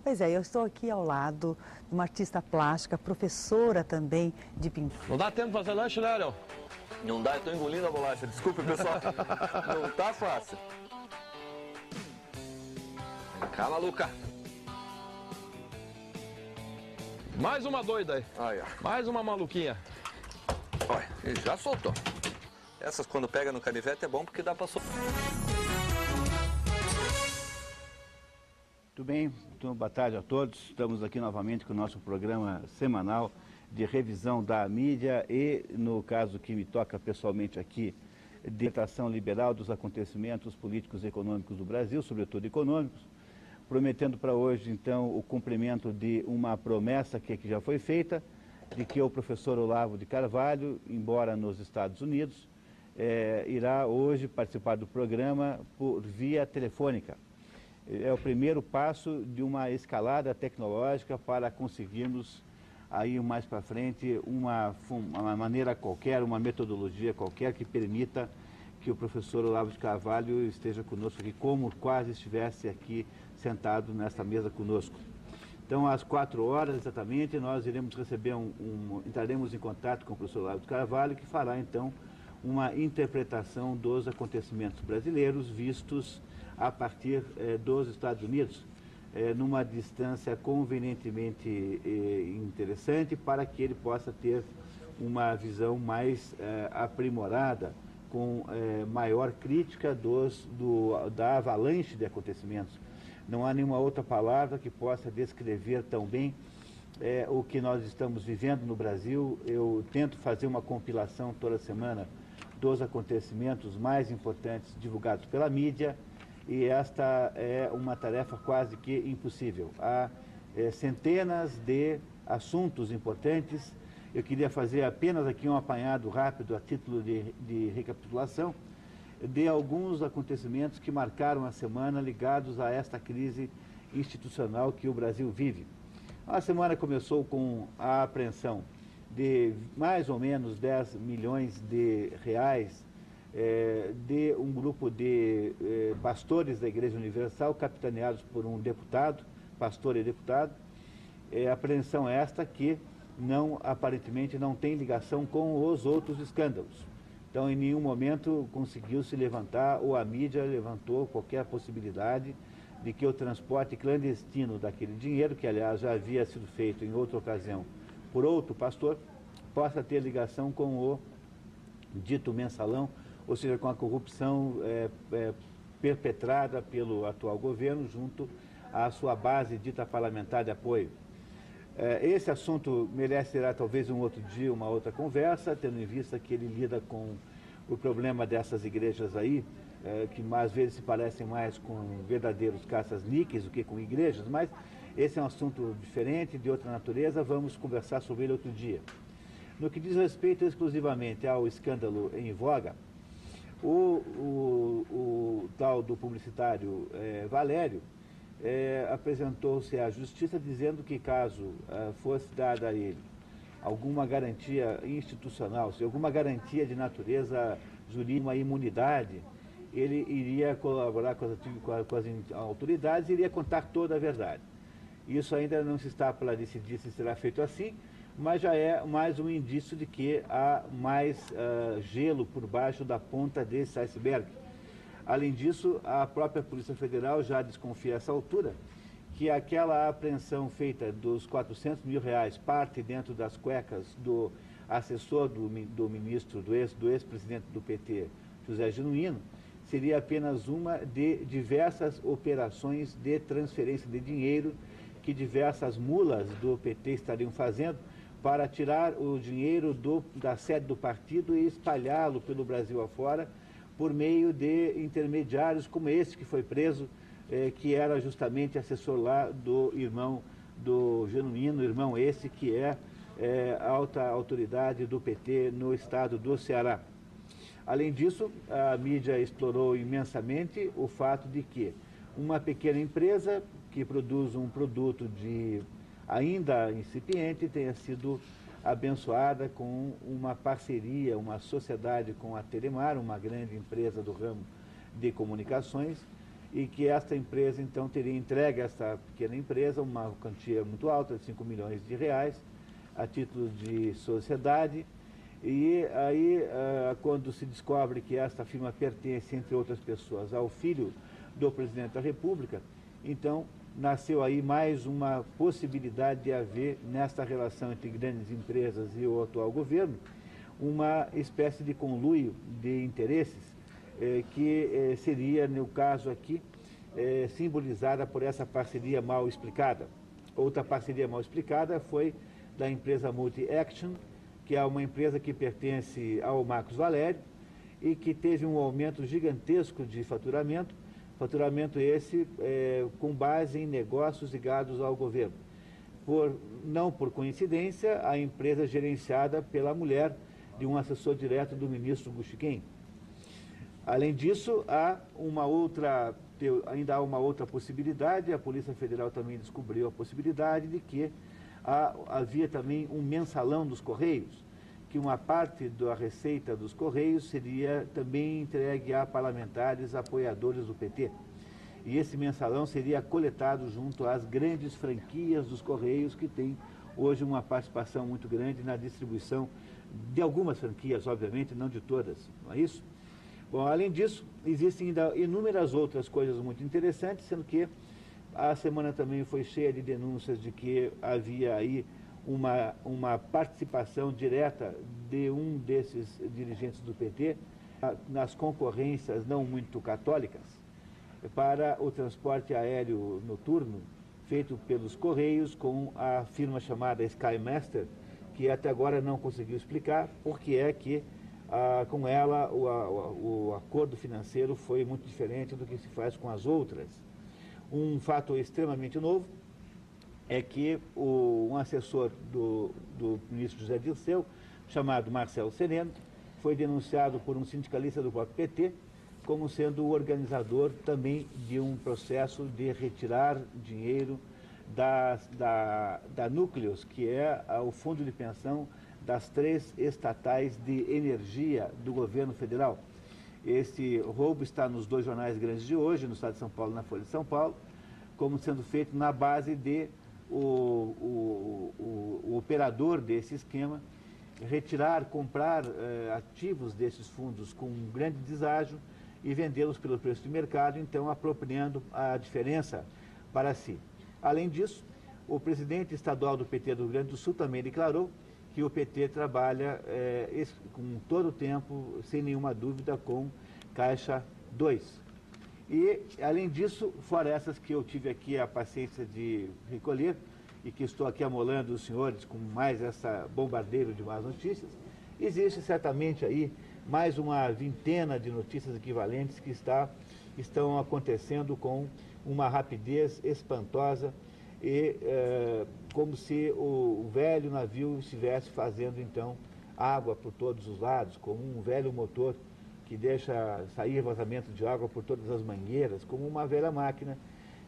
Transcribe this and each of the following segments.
Pois é, eu estou aqui ao lado de uma artista plástica, professora também de pintura. Não dá tempo de fazer lanche, né, Ariel? Não dá, eu tô engolindo a bolacha. Desculpa, pessoal. Não tá fácil. Vem cá, maluca. Mais uma doida aí. Olha. Mais uma maluquinha. Olha, ele já soltou. Essas quando pega no canivete é bom porque dá pra soltar. Muito bem, então, boa tarde a todos. Estamos aqui novamente com o nosso programa semanal de revisão da mídia e, no caso que me toca pessoalmente aqui, de interpretação liberal dos acontecimentos políticos e econômicos do Brasil, sobretudo econômicos, prometendo para hoje, então, o cumprimento de uma promessa que já foi feita, de que o professor Olavo de Carvalho, embora nos Estados Unidos, irá hoje participar do programa por via telefônica. É o primeiro passo de uma escalada tecnológica para conseguirmos aí mais para frente uma maneira qualquer, uma metodologia qualquer que permita que o professor Olavo de Carvalho esteja conosco aqui, como quase estivesse aqui sentado nesta mesa conosco. Então, às 4 horas exatamente, nós iremos receber entraremos em contato com o professor Olavo de Carvalho, que fará então uma interpretação dos acontecimentos brasileiros vistos a partir dos Estados Unidos, numa distância convenientemente interessante para que ele possa ter uma visão mais aprimorada, com maior crítica da avalanche de acontecimentos. Não há nenhuma outra palavra que possa descrever tão bem o que nós estamos vivendo no Brasil. Eu tento fazer uma compilação toda semana dos acontecimentos mais importantes divulgados pela mídia, e esta é uma tarefa quase que impossível. Há centenas de assuntos importantes. Eu queria fazer apenas aqui um apanhado rápido, a título de recapitulação, de alguns acontecimentos que marcaram a semana ligados a esta crise institucional que o Brasil vive. A semana começou com a apreensão de mais ou menos 10 milhões de reais de um grupo de pastores da Igreja Universal, capitaneados por um deputado, pastor e deputado. Apreensão esta que aparentemente não tem ligação com os outros escândalos. Então, em nenhum momento conseguiu-se levantar, ou a mídia levantou qualquer possibilidade de que o transporte clandestino daquele dinheiro, que aliás já havia sido feito em outra ocasião por outro pastor, possa ter ligação com o dito mensalão, ou seja, com a corrupção perpetrada pelo atual governo junto à sua base dita parlamentar de apoio. Esse assunto merecerá talvez um outro dia, uma outra conversa, tendo em vista que ele lida com o problema dessas igrejas aí, que às vezes se parecem mais com verdadeiros caças-níqueis do que com igrejas, mas esse é um assunto diferente, de outra natureza, vamos conversar sobre ele outro dia. No que diz respeito exclusivamente ao escândalo em voga, o tal do publicitário Valério apresentou-se à justiça dizendo que caso fosse dada a ele alguma garantia institucional, se alguma garantia de natureza jurídica, uma imunidade, ele iria colaborar com as autoridades e iria contar toda a verdade. Isso ainda não se está para decidir se será feito assim, mas já é mais um indício de que há mais gelo por baixo da ponta desse iceberg. Além disso, a própria Polícia Federal já desconfia a essa altura que aquela apreensão feita dos 400 mil reais, parte dentro das cuecas do assessor do ministro, do ex-presidente do PT, José Genuíno, seria apenas uma de diversas operações de transferência de dinheiro que diversas mulas do PT estariam fazendo para tirar o dinheiro da sede do partido e espalhá-lo pelo Brasil afora por meio de intermediários como esse que foi preso, que era justamente assessor lá do irmão do Genuíno, irmão esse que é alta autoridade do PT no estado do Ceará. Além disso, a mídia explorou imensamente o fato de que uma pequena empresa que produz um produto ainda incipiente tenha sido abençoada com uma parceria, uma sociedade com a Telemar, uma grande empresa do ramo de comunicações, e que esta empresa, então, teria entregue a esta pequena empresa uma quantia muito alta, de 5 milhões de reais, a título de sociedade. E aí, quando se descobre que esta firma pertence, entre outras pessoas, ao filho do presidente da República, então nasceu aí mais uma possibilidade de haver, nesta relação entre grandes empresas e o atual governo, uma espécie de conluio de interesses, que seria, no caso aqui, simbolizada por essa parceria mal explicada. Outra parceria mal explicada foi da empresa Multi-Action, que é uma empresa que pertence ao Marcos Valério e que teve um aumento gigantesco de faturamento esse com base em negócios ligados ao governo. Não por coincidência, a empresa gerenciada pela mulher de um assessor direto do ministro Gushiken. Além disso, ainda há uma outra possibilidade, a Polícia Federal também descobriu a possibilidade de que havia também um mensalão dos Correios, que uma parte da receita dos Correios seria também entregue a parlamentares apoiadores do PT. E esse mensalão seria coletado junto às grandes franquias dos Correios, que têm hoje uma participação muito grande na distribuição de algumas franquias, obviamente, não de todas, não é isso? Bom, além disso, existem ainda inúmeras outras coisas muito interessantes, sendo que a semana também foi cheia de denúncias de que havia aí uma participação direta de um desses dirigentes do PT nas concorrências não muito católicas para o transporte aéreo noturno feito pelos Correios com a firma chamada Skymaster, que até agora não conseguiu explicar por que é que com ela o acordo financeiro foi muito diferente do que se faz com as outras. Um fato extremamente novo é que um assessor do ministro José Dirceu, chamado Marcelo Sereno, foi denunciado por um sindicalista do próprio PT como sendo o organizador também de um processo de retirar dinheiro da Núcleos, que é o fundo de pensão das 3 estatais de energia do governo federal. Esse roubo está nos 2 jornais grandes de hoje, no Estado de São Paulo e na Folha de São Paulo, como sendo feito na base de o operador desse esquema comprar ativos desses fundos com um grande deságio e vendê-los pelo preço de mercado, então apropriando a diferença para si. Além disso, o presidente estadual do PT do Rio Grande do Sul também declarou que o PT trabalha com todo o tempo, sem nenhuma dúvida, com Caixa 2. E, além disso, fora essas que eu tive aqui a paciência de recolher e que estou aqui amolando os senhores com mais essa bombardeiro de más notícias, existe certamente aí mais uma vintena de notícias equivalentes que estão acontecendo com uma rapidez espantosa e como se o velho navio estivesse fazendo, então, água por todos os lados, como um velho motor que deixa sair vazamento de água por todas as mangueiras, como uma velha máquina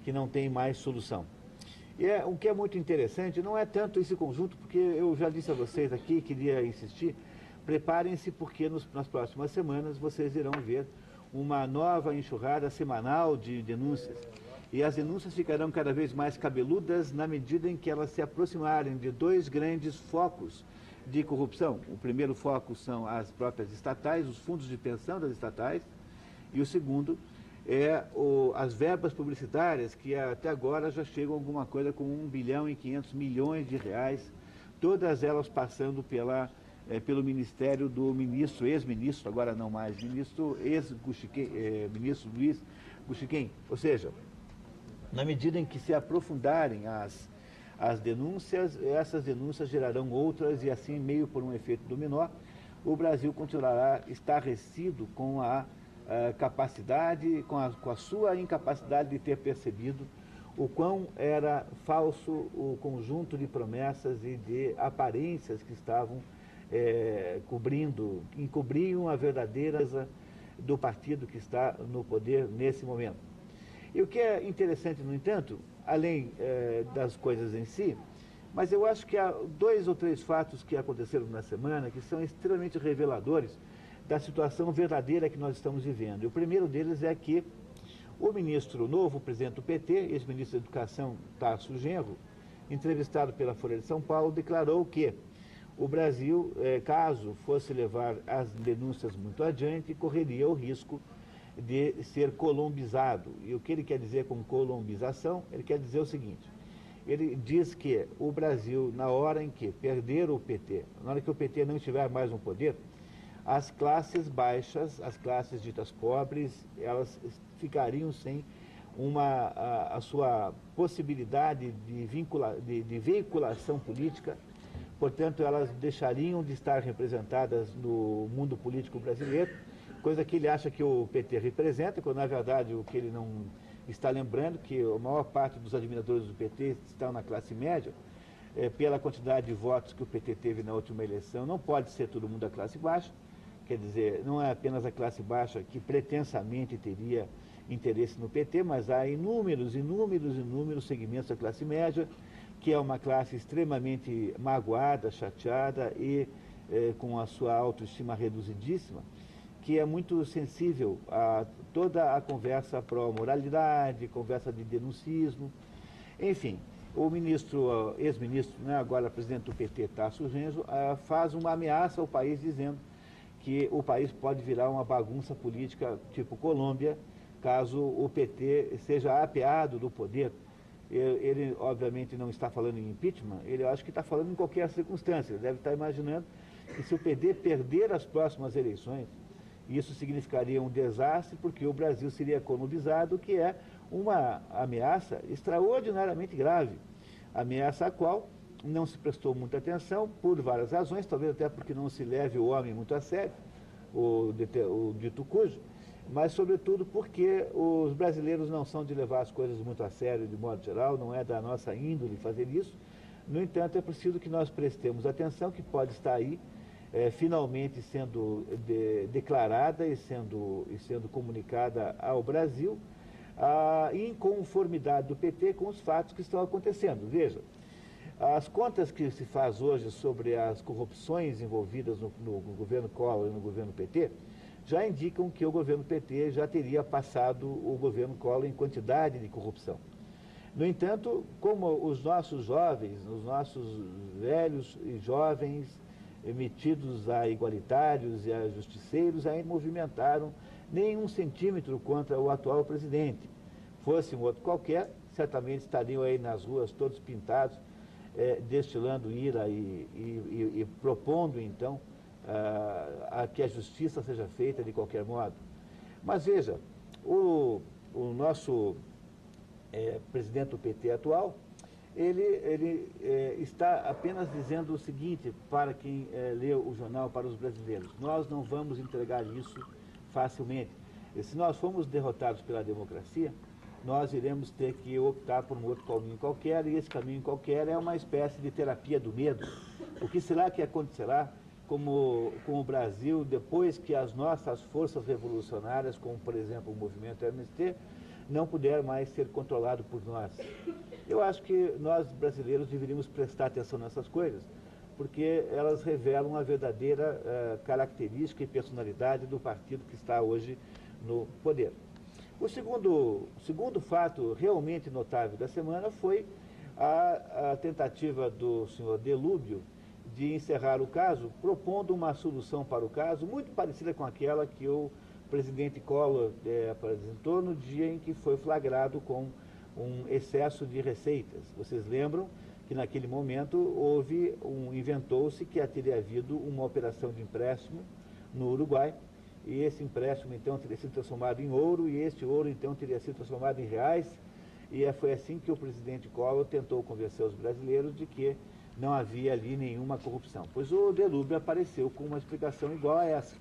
que não tem mais solução. E o que é muito interessante não é tanto esse conjunto, porque eu já disse a vocês aqui, queria insistir, preparem-se porque nas próximas semanas vocês irão ver uma nova enxurrada semanal de denúncias. E as denúncias ficarão cada vez mais cabeludas na medida em que elas se aproximarem de 2 grandes focos de corrupção. O primeiro foco são as próprias estatais, os fundos de pensão das estatais, e o segundo é as verbas publicitárias, que até agora já chegam a alguma coisa com 1 bilhão e 500 milhões de reais, todas elas passando pelo ministério do ministro, ex-ministro, agora não mais, ministro ministro Luiz Gushiken. Ou seja, na medida em que se aprofundarem as denúncias, essas denúncias gerarão outras e assim, meio por um efeito dominó, o Brasil continuará estarrecido com a capacidade, com a sua incapacidade de ter percebido o quão era falso o conjunto de promessas e de aparências que estavam encobriam a verdadeira do partido que está no poder nesse momento. E o que é interessante, no entanto, além das coisas em si, mas eu acho que há 2 ou 3 fatos que aconteceram na semana que são extremamente reveladores da situação verdadeira que nós estamos vivendo. E o primeiro deles é que O novo presidente do PT, ex-ministro da Educação, Tarso Genro, entrevistado pela Folha de São Paulo, declarou que o Brasil, caso fosse levar as denúncias muito adiante, correria o risco de ser colombizado. E o que ele quer dizer com colombização? Ele quer dizer o seguinte: ele diz que o Brasil, na hora em que perder o PT, na hora que o PT não estiver mais no poder, as classes baixas, as classes ditas pobres, elas ficariam sem a sua possibilidade de veiculação política. Portanto, elas deixariam de estar representadas no mundo político brasileiro, coisa que ele acha que o PT representa, quando na verdade o que ele não está lembrando, que a maior parte dos admiradores do PT estão na classe média, pela quantidade de votos que o PT teve na última eleição, não pode ser todo mundo da classe baixa, quer dizer, não é apenas a classe baixa que pretensamente teria interesse no PT, mas há inúmeros segmentos da classe média, que é uma classe extremamente magoada, chateada e com a sua autoestima reduzidíssima, que é muito sensível a toda a conversa pró-moralidade, conversa de denuncismo. Enfim, o ex-ministro, agora presidente do PT, Tarso Genro, faz uma ameaça ao país dizendo que o país pode virar uma bagunça política tipo Colômbia, caso o PT seja apeado do poder. Ele, obviamente, não está falando em impeachment, ele acho que está falando em qualquer circunstância. Ele deve estar imaginando que se o PT perder as próximas eleições, isso significaria um desastre, porque o Brasil seria colombizado, que é uma ameaça extraordinariamente grave. Ameaça a qual não se prestou muita atenção, por várias razões, talvez até porque não se leve o homem muito a sério, o dito cujo, mas sobretudo porque os brasileiros não são de levar as coisas muito a sério, de modo geral, não é da nossa índole fazer isso. No entanto, é preciso que nós prestemos atenção, que pode estar aí, finalmente sendo declarada e sendo comunicada ao Brasil a inconformidade do PT com os fatos que estão acontecendo. Veja, as contas que se faz hoje sobre as corrupções envolvidas no governo Collor e no governo PT já indicam que o governo PT já teria passado o governo Collor em quantidade de corrupção. No entanto, como os nossos jovens, os nossos velhos e jovens metidos a igualitários e a justiceiros ainda movimentaram nem 1 centímetro contra o atual presidente. Fosse um outro qualquer, certamente estariam aí nas ruas todos pintados, destilando ira e propondo, então, que a justiça seja feita de qualquer modo. Mas veja, o nosso presidente do PT atual, ele está apenas dizendo o seguinte para quem leu o jornal, para os brasileiros: nós não vamos entregar isso facilmente. E se nós formos derrotados pela democracia, nós iremos ter que optar por um outro caminho qualquer, e esse caminho qualquer é uma espécie de terapia do medo. O que será que acontecerá com o Brasil depois que as nossas forças revolucionárias, como por exemplo o movimento MST, não puder mais ser controlado por nós? Eu acho que nós brasileiros deveríamos prestar atenção nessas coisas, porque elas revelam a verdadeira característica e personalidade do partido que está hoje no poder. O segundo fato realmente notável da semana foi a tentativa do senhor Delúbio de encerrar o caso, propondo uma solução para o caso muito parecida com aquela que o presidente Collor apresentou no dia em que foi flagrado com um excesso de receitas. Vocês lembram que naquele momento inventou-se que teria havido uma operação de empréstimo no Uruguai, e esse empréstimo então teria sido transformado em ouro, e este ouro então teria sido transformado em reais, e foi assim que o presidente Collor tentou convencer os brasileiros de que não havia ali nenhuma corrupção. Pois o Delúbio apareceu com uma explicação igual a essa.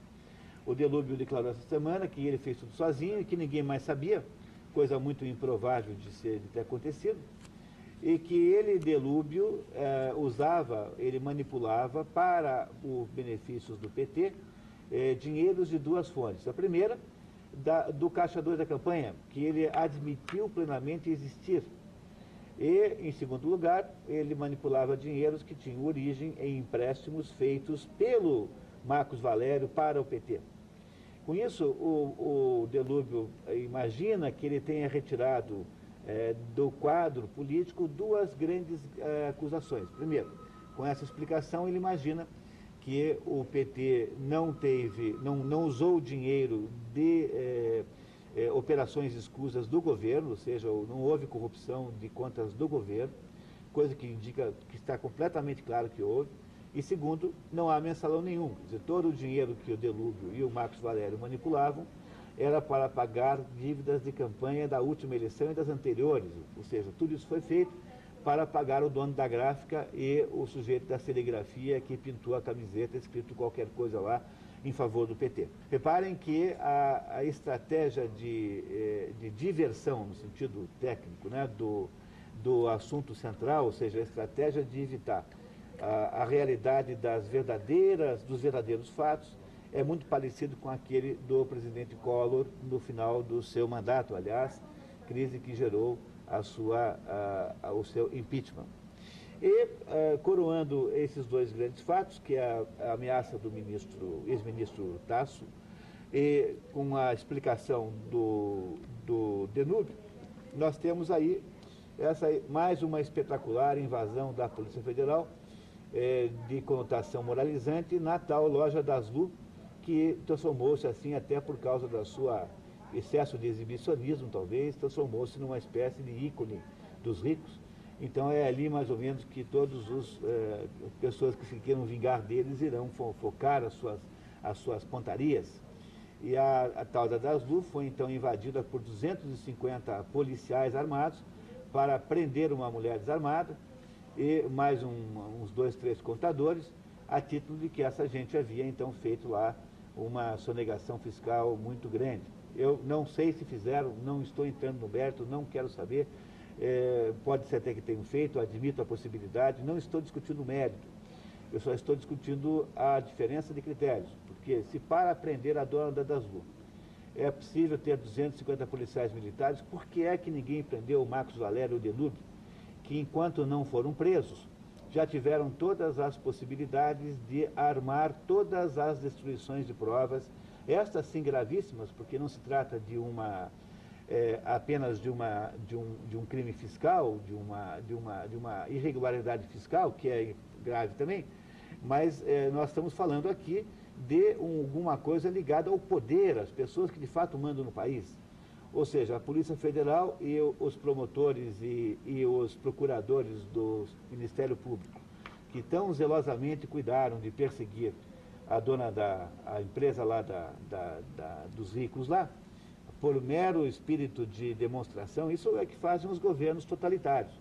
O Delúbio declarou essa semana que ele fez tudo sozinho e que ninguém mais sabia, coisa muito improvável de ter acontecido, e que ele, Delúbio, ele manipulava para os benefícios do PT dinheiros de duas fontes. A primeira, do Caixa 2 da campanha, que ele admitiu plenamente existir. E, em segundo lugar, ele manipulava dinheiros que tinham origem em empréstimos feitos pelo Marcos Valério para o PT. Com isso, o Delúbio imagina que ele tenha retirado do quadro político duas grandes acusações. Primeiro, com essa explicação, ele imagina que o PT não usou o dinheiro de operações escusas do governo, ou seja, não houve corrupção de contas do governo, coisa que indica que está completamente claro que houve. E segundo, não há mensalão nenhum. Quer dizer, todo o dinheiro que o Delúbio e o Marcos Valério manipulavam era para pagar dívidas de campanha da última eleição e das anteriores. Ou seja, tudo isso foi feito para pagar o dono da gráfica e o sujeito da serigrafia que pintou a camiseta escrito qualquer coisa lá em favor do PT. Reparem que a estratégia de diversão, no sentido técnico, né, do assunto central, ou seja, a estratégia de evitar a realidade dos verdadeiros fatos, é muito parecido com aquele do presidente Collor no final do seu mandato, aliás, crise que gerou o seu impeachment. E, coroando esses dois grandes fatos, que é a ameaça do ex-ministro Tasso, e com a explicação do Denúbio, nós temos aí mais uma espetacular invasão da Polícia Federal, de conotação moralizante, na tal Loja das Lu, que transformou-se assim até por causa da sua excesso de exibicionismo, talvez, transformou-se numa espécie de ícone dos ricos. Então é ali mais ou menos que todas as pessoas que se queiram vingar deles irão focar as suas pontarias. E a tal da Daslu foi então invadida por 250 policiais armados para prender uma mulher desarmada e mais uns 2, 3 contadores, a título de que essa gente havia então feito lá uma sonegação fiscal muito grande. Eu não sei se fizeram, não estou entrando no mérito, não quero saber, pode ser até que tenham feito, admito a possibilidade, não estou discutindo o mérito, eu só estou discutindo a diferença de critérios, porque se para prender a dona da Daslu é possível ter 250 policiais militares, por que é que ninguém prendeu o Marcos Valério e o Delúbio, que enquanto não foram presos, já tiveram todas as possibilidades de armar todas as destruições de provas, estas sim gravíssimas, porque não se trata de apenas de um crime fiscal, de uma irregularidade fiscal, que é grave também, mas nós estamos falando aqui de alguma coisa ligada ao poder, às pessoas que de fato mandam no país. Ou seja, a Polícia Federal e os promotores e os procuradores do Ministério Público, que tão zelosamente cuidaram de perseguir a dona a empresa lá dos ricos lá, por mero espírito de demonstração, isso é que fazem os governos totalitários.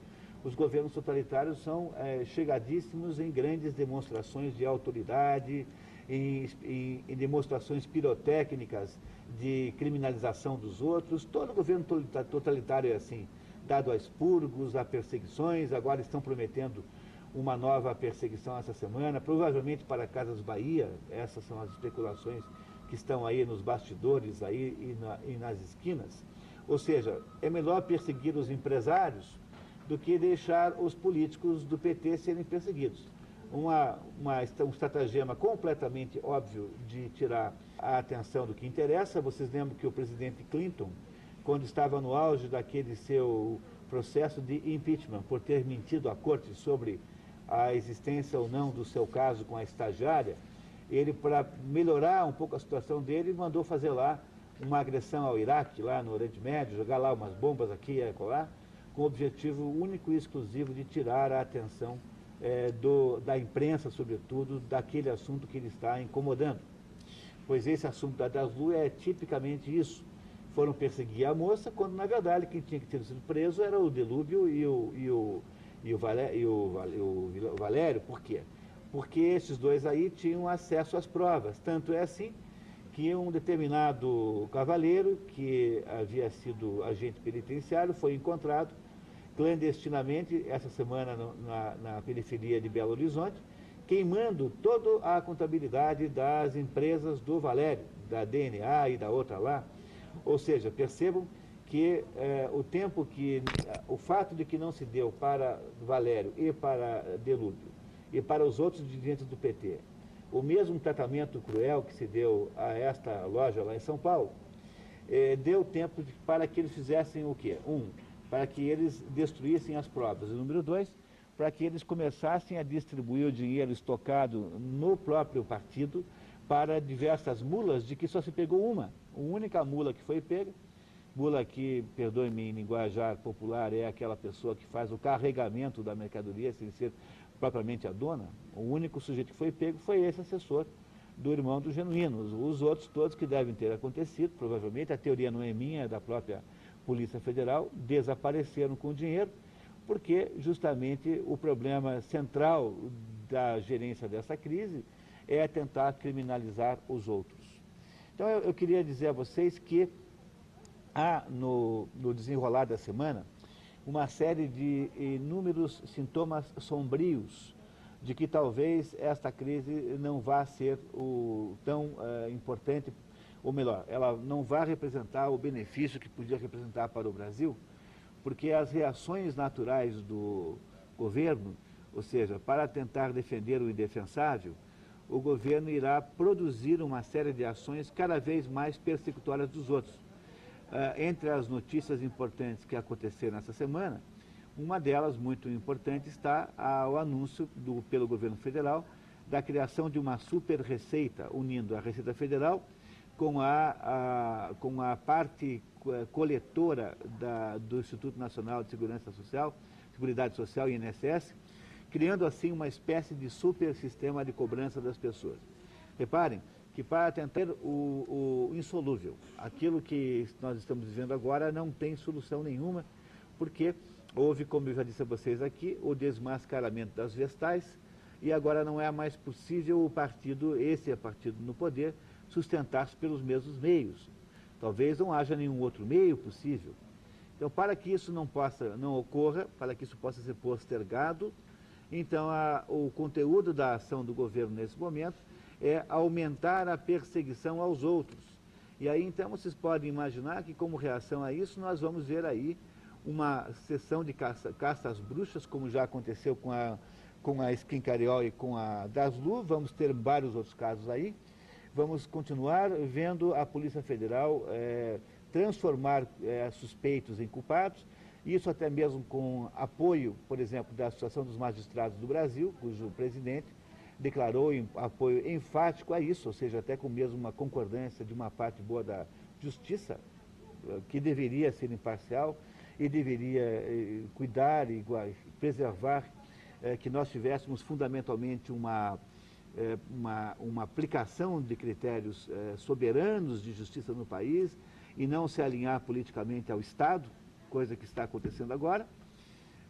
Os governos totalitários são chegadíssimos em grandes demonstrações de autoridade, em demonstrações pirotécnicas de criminalização dos outros. Todo governo totalitário é assim, dado a expurgos, a perseguições. Agora estão prometendo uma nova perseguição essa semana, provavelmente para Casas Bahia. Essas são as especulações que estão aí nos bastidores aí e nas esquinas. Ou seja, é melhor perseguir os empresários do que deixar os políticos do PT serem perseguidos. Um estratagema completamente óbvio de tirar a atenção do que interessa. Vocês lembram que o presidente Clinton, quando estava no auge daquele seu processo de impeachment, por ter mentido à corte sobre a existência ou não do seu caso com a estagiária, ele, para melhorar um pouco a situação dele, mandou fazer lá uma agressão ao Iraque, lá no Oriente Médio, jogar lá umas bombas aqui e acolá, com o objetivo único e exclusivo de tirar a atenção da imprensa, sobretudo, daquele assunto que ele está incomodando. Pois esse assunto da Daslu é tipicamente isso. Foram perseguir a moça, quando, na verdade, quem tinha que ter sido preso era o Delúbio e o Valério. Por quê? Porque esses dois aí tinham acesso às provas. Tanto é assim que um determinado cavaleiro, que havia sido agente penitenciário, foi encontrado clandestinamente, essa semana, na periferia de Belo Horizonte, queimando toda a contabilidade das empresas do Valério, da DNA e da outra lá. Ou seja, percebam que o fato de que não se deu para Valério e para Delúbio e para os outros dirigentes do PT o mesmo tratamento cruel que se deu a esta loja lá em São Paulo, deu tempo para que eles fizessem o quê? Para que eles destruíssem as provas. E número 2, para que eles começassem a distribuir o dinheiro estocado no próprio partido para diversas mulas, de que só se pegou uma. A única mula que foi pega, mula que, perdoe-me em linguajar popular, é aquela pessoa que faz o carregamento da mercadoria sem ser propriamente a dona. O único sujeito que foi pego foi esse assessor do irmão do Genuíno. Os outros todos que devem ter acontecido, provavelmente, a teoria não é minha, é da própria Polícia Federal, desapareceram com o dinheiro, porque justamente o problema central da gerência dessa crise é tentar criminalizar os outros. Então eu queria dizer a vocês que há no desenrolar da semana uma série de inúmeros sintomas sombrios de que talvez esta crise não vá ser tão importante, ou melhor, ela não vá representar o benefício que podia representar para o Brasil, porque as reações naturais do governo, ou seja, para tentar defender o indefensável, o governo irá produzir uma série de ações cada vez mais persecutórias dos outros. Entre as notícias importantes que aconteceram essa semana, uma delas, muito importante, está o anúncio pelo governo federal da criação de uma super receita, unindo a Receita Federal com a parte coletora do Instituto Nacional de Seguridade Social, INSS, criando assim uma espécie de super sistema de cobrança das pessoas. Reparem que para tentar o insolúvel, aquilo que nós estamos vivendo agora não tem solução nenhuma, porque houve, como eu já disse a vocês aqui, o desmascaramento das vestais, e agora não é mais possível esse partido no poder, sustentar-se pelos mesmos meios. Talvez não haja nenhum outro meio possível. Então, para que isso não ocorra, para que isso possa ser postergado, então o conteúdo da ação do governo nesse momento é aumentar a perseguição aos outros. E aí, então, vocês podem imaginar que, como reação a isso, nós vamos ver aí uma sessão de caça às bruxas, como já aconteceu com a Schincariol e com a Daslu. Vamos ter vários outros casos aí. Vamos continuar vendo a Polícia Federal transformar suspeitos em culpados, isso até mesmo com apoio, por exemplo, da Associação dos Magistrados do Brasil, cujo presidente declarou apoio enfático a isso, ou seja, até com mesmo uma concordância de uma parte boa da justiça, que deveria ser imparcial e deveria cuidar e preservar que nós tivéssemos fundamentalmente uma aplicação de critérios soberanos de justiça no país e não se alinhar politicamente ao Estado, coisa que está acontecendo agora.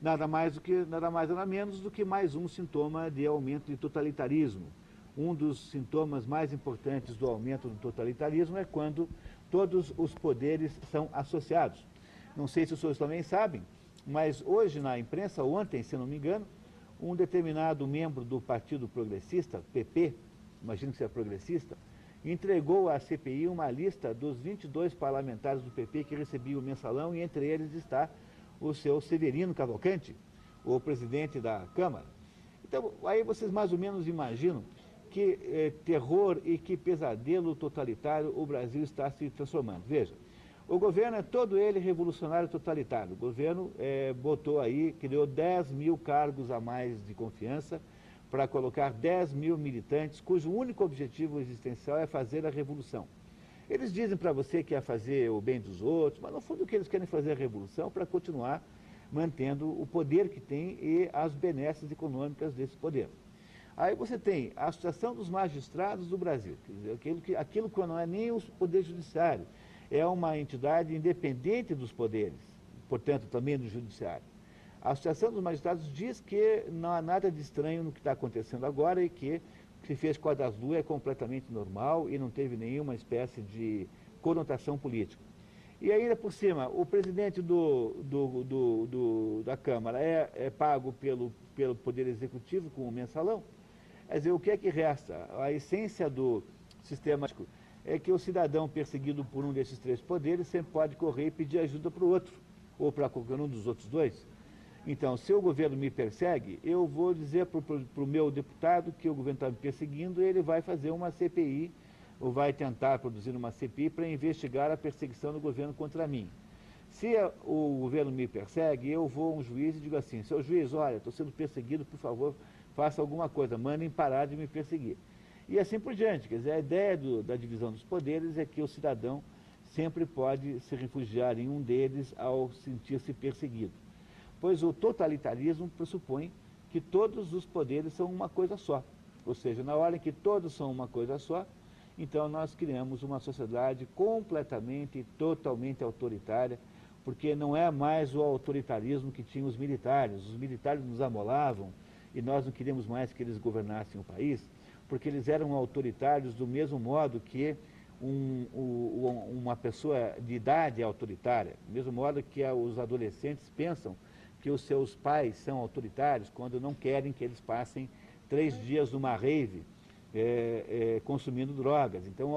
Nada mais nada menos do que mais um sintoma de aumento de totalitarismo. Um dos sintomas mais importantes do aumento do totalitarismo é quando todos os poderes são associados. Não sei se os senhores também sabem, mas hoje na imprensa, ontem, se não me engano, um determinado membro do Partido Progressista, PP, imagino que seja progressista, entregou à CPI uma lista dos 22 parlamentares do PP que recebiam o mensalão, e entre eles está o seu Severino Cavalcante, o presidente da Câmara. Então, aí vocês mais ou menos imaginam que terror e que pesadelo totalitário o Brasil está se transformando. Veja, o governo é todo ele revolucionário totalitário. O governo criou 10 mil cargos a mais de confiança para colocar 10 mil militantes, cujo único objetivo existencial é fazer a revolução. Eles dizem para você que é fazer o bem dos outros, mas no fundo o que eles querem fazer é a revolução para continuar mantendo o poder que tem e as benesses econômicas desse poder. Aí você tem a Associação dos Magistrados do Brasil, quer dizer, aquilo que não é nem o Poder Judiciário, é uma entidade independente dos poderes, portanto também do Judiciário. A Associação dos Magistrados diz que não há nada de estranho no que está acontecendo agora e que o que se fez com a Daslu é completamente normal e não teve nenhuma espécie de conotação política. E ainda por cima, o presidente da Câmara é pago pelo Poder Executivo com o mensalão. Quer dizer, o que é que resta? A essência do sistema é que o cidadão perseguido por um desses três poderes sempre pode correr e pedir ajuda para o outro, ou para qualquer um dos outros dois. Então, se o governo me persegue, eu vou dizer para o meu deputado que o governo está me perseguindo, ele vai fazer uma CPI, ou vai tentar produzir uma CPI para investigar a perseguição do governo contra mim. Se o governo me persegue, eu vou a um juiz e digo assim, seu juiz, olha, estou sendo perseguido, por favor, faça alguma coisa, mandem parar de me perseguir. E assim por diante. Quer dizer, a ideia da divisão dos poderes é que o cidadão sempre pode se refugiar em um deles ao sentir-se perseguido. Pois o totalitarismo pressupõe que todos os poderes são uma coisa só. Ou seja, na hora em que todos são uma coisa só, então nós criamos uma sociedade completamente e totalmente autoritária, porque não é mais o autoritarismo que tinham os militares. Os militares nos amolavam e nós não queríamos mais que eles governassem o país, porque eles eram autoritários do mesmo modo que uma pessoa de idade é autoritária, do mesmo modo que os adolescentes pensam que os seus pais são autoritários quando não querem que eles passem 3 dias numa rave consumindo drogas. Então,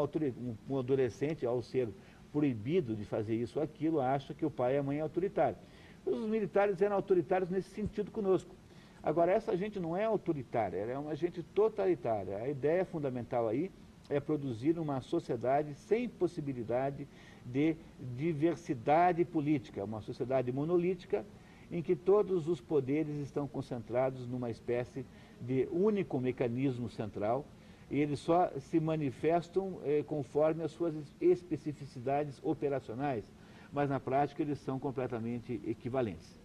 um adolescente, ao ser proibido de fazer isso ou aquilo, acha que o pai e a mãe é autoritário. Os militares eram autoritários nesse sentido conosco. Agora, essa gente não é autoritária, ela é uma gente totalitária. A ideia fundamental aí é produzir uma sociedade sem possibilidade de diversidade política, uma sociedade monolítica em que todos os poderes estão concentrados numa espécie de único mecanismo central e eles só se manifestam conforme as suas especificidades operacionais, mas na prática eles são completamente equivalentes.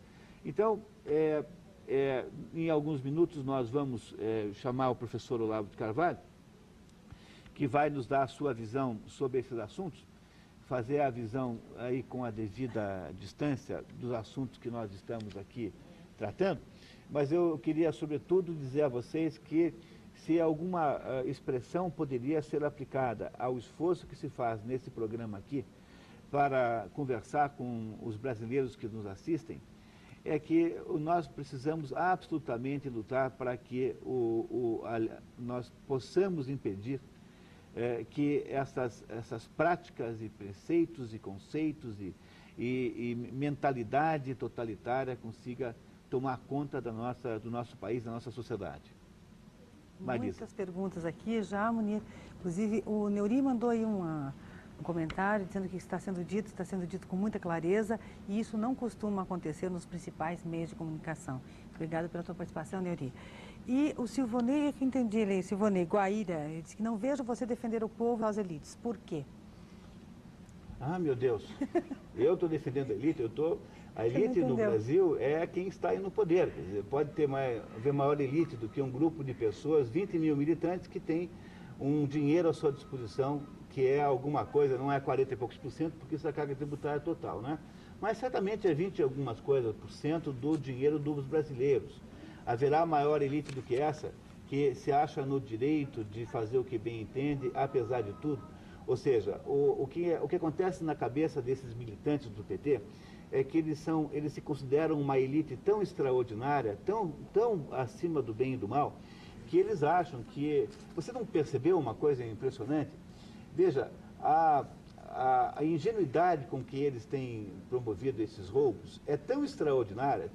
Então, em alguns minutos nós vamos chamar o professor Olavo de Carvalho, que vai nos dar a sua visão sobre esses assuntos, fazer a visão aí com a devida distância dos assuntos que nós estamos aqui tratando, mas eu queria, sobretudo, dizer a vocês que se alguma expressão poderia ser aplicada ao esforço que se faz nesse programa aqui para conversar com os brasileiros que nos assistem, é que nós precisamos absolutamente lutar para que nós possamos impedir que essas práticas e preceitos e conceitos e mentalidade totalitária consiga tomar conta do nosso país, da nossa sociedade. Marisa. Muitas perguntas aqui já, Munir. Inclusive, o Neuri mandou aí um comentário dizendo que está sendo dito com muita clareza e isso não costuma acontecer nos principais meios de comunicação. Obrigada pela sua participação, Neuri. E o Silvonei, que entendi ele, Silvonei Guaíra, ele disse que não vejo você defender o povo e as elites. Por quê? Ah, meu Deus, eu estou defendendo a elite, a elite no Brasil é quem está aí no poder. Quer dizer, pode haver maior elite do que um grupo de pessoas, 20 mil militantes que têm um dinheiro à sua disposição, que é alguma coisa, não é 40 e poucos %, porque isso é a carga tributária total, né? Mas certamente é 20 e algumas coisas por cento do dinheiro dos brasileiros. Haverá maior elite do que essa, que se acha no direito de fazer o que bem entende, apesar de tudo. Ou seja, o que acontece na cabeça desses militantes do PT é que eles se consideram uma elite tão extraordinária, tão acima do bem e do mal, que eles acham que... Você não percebeu uma coisa impressionante? Veja, a ingenuidade com que eles têm promovido esses roubos é tão extraordinária,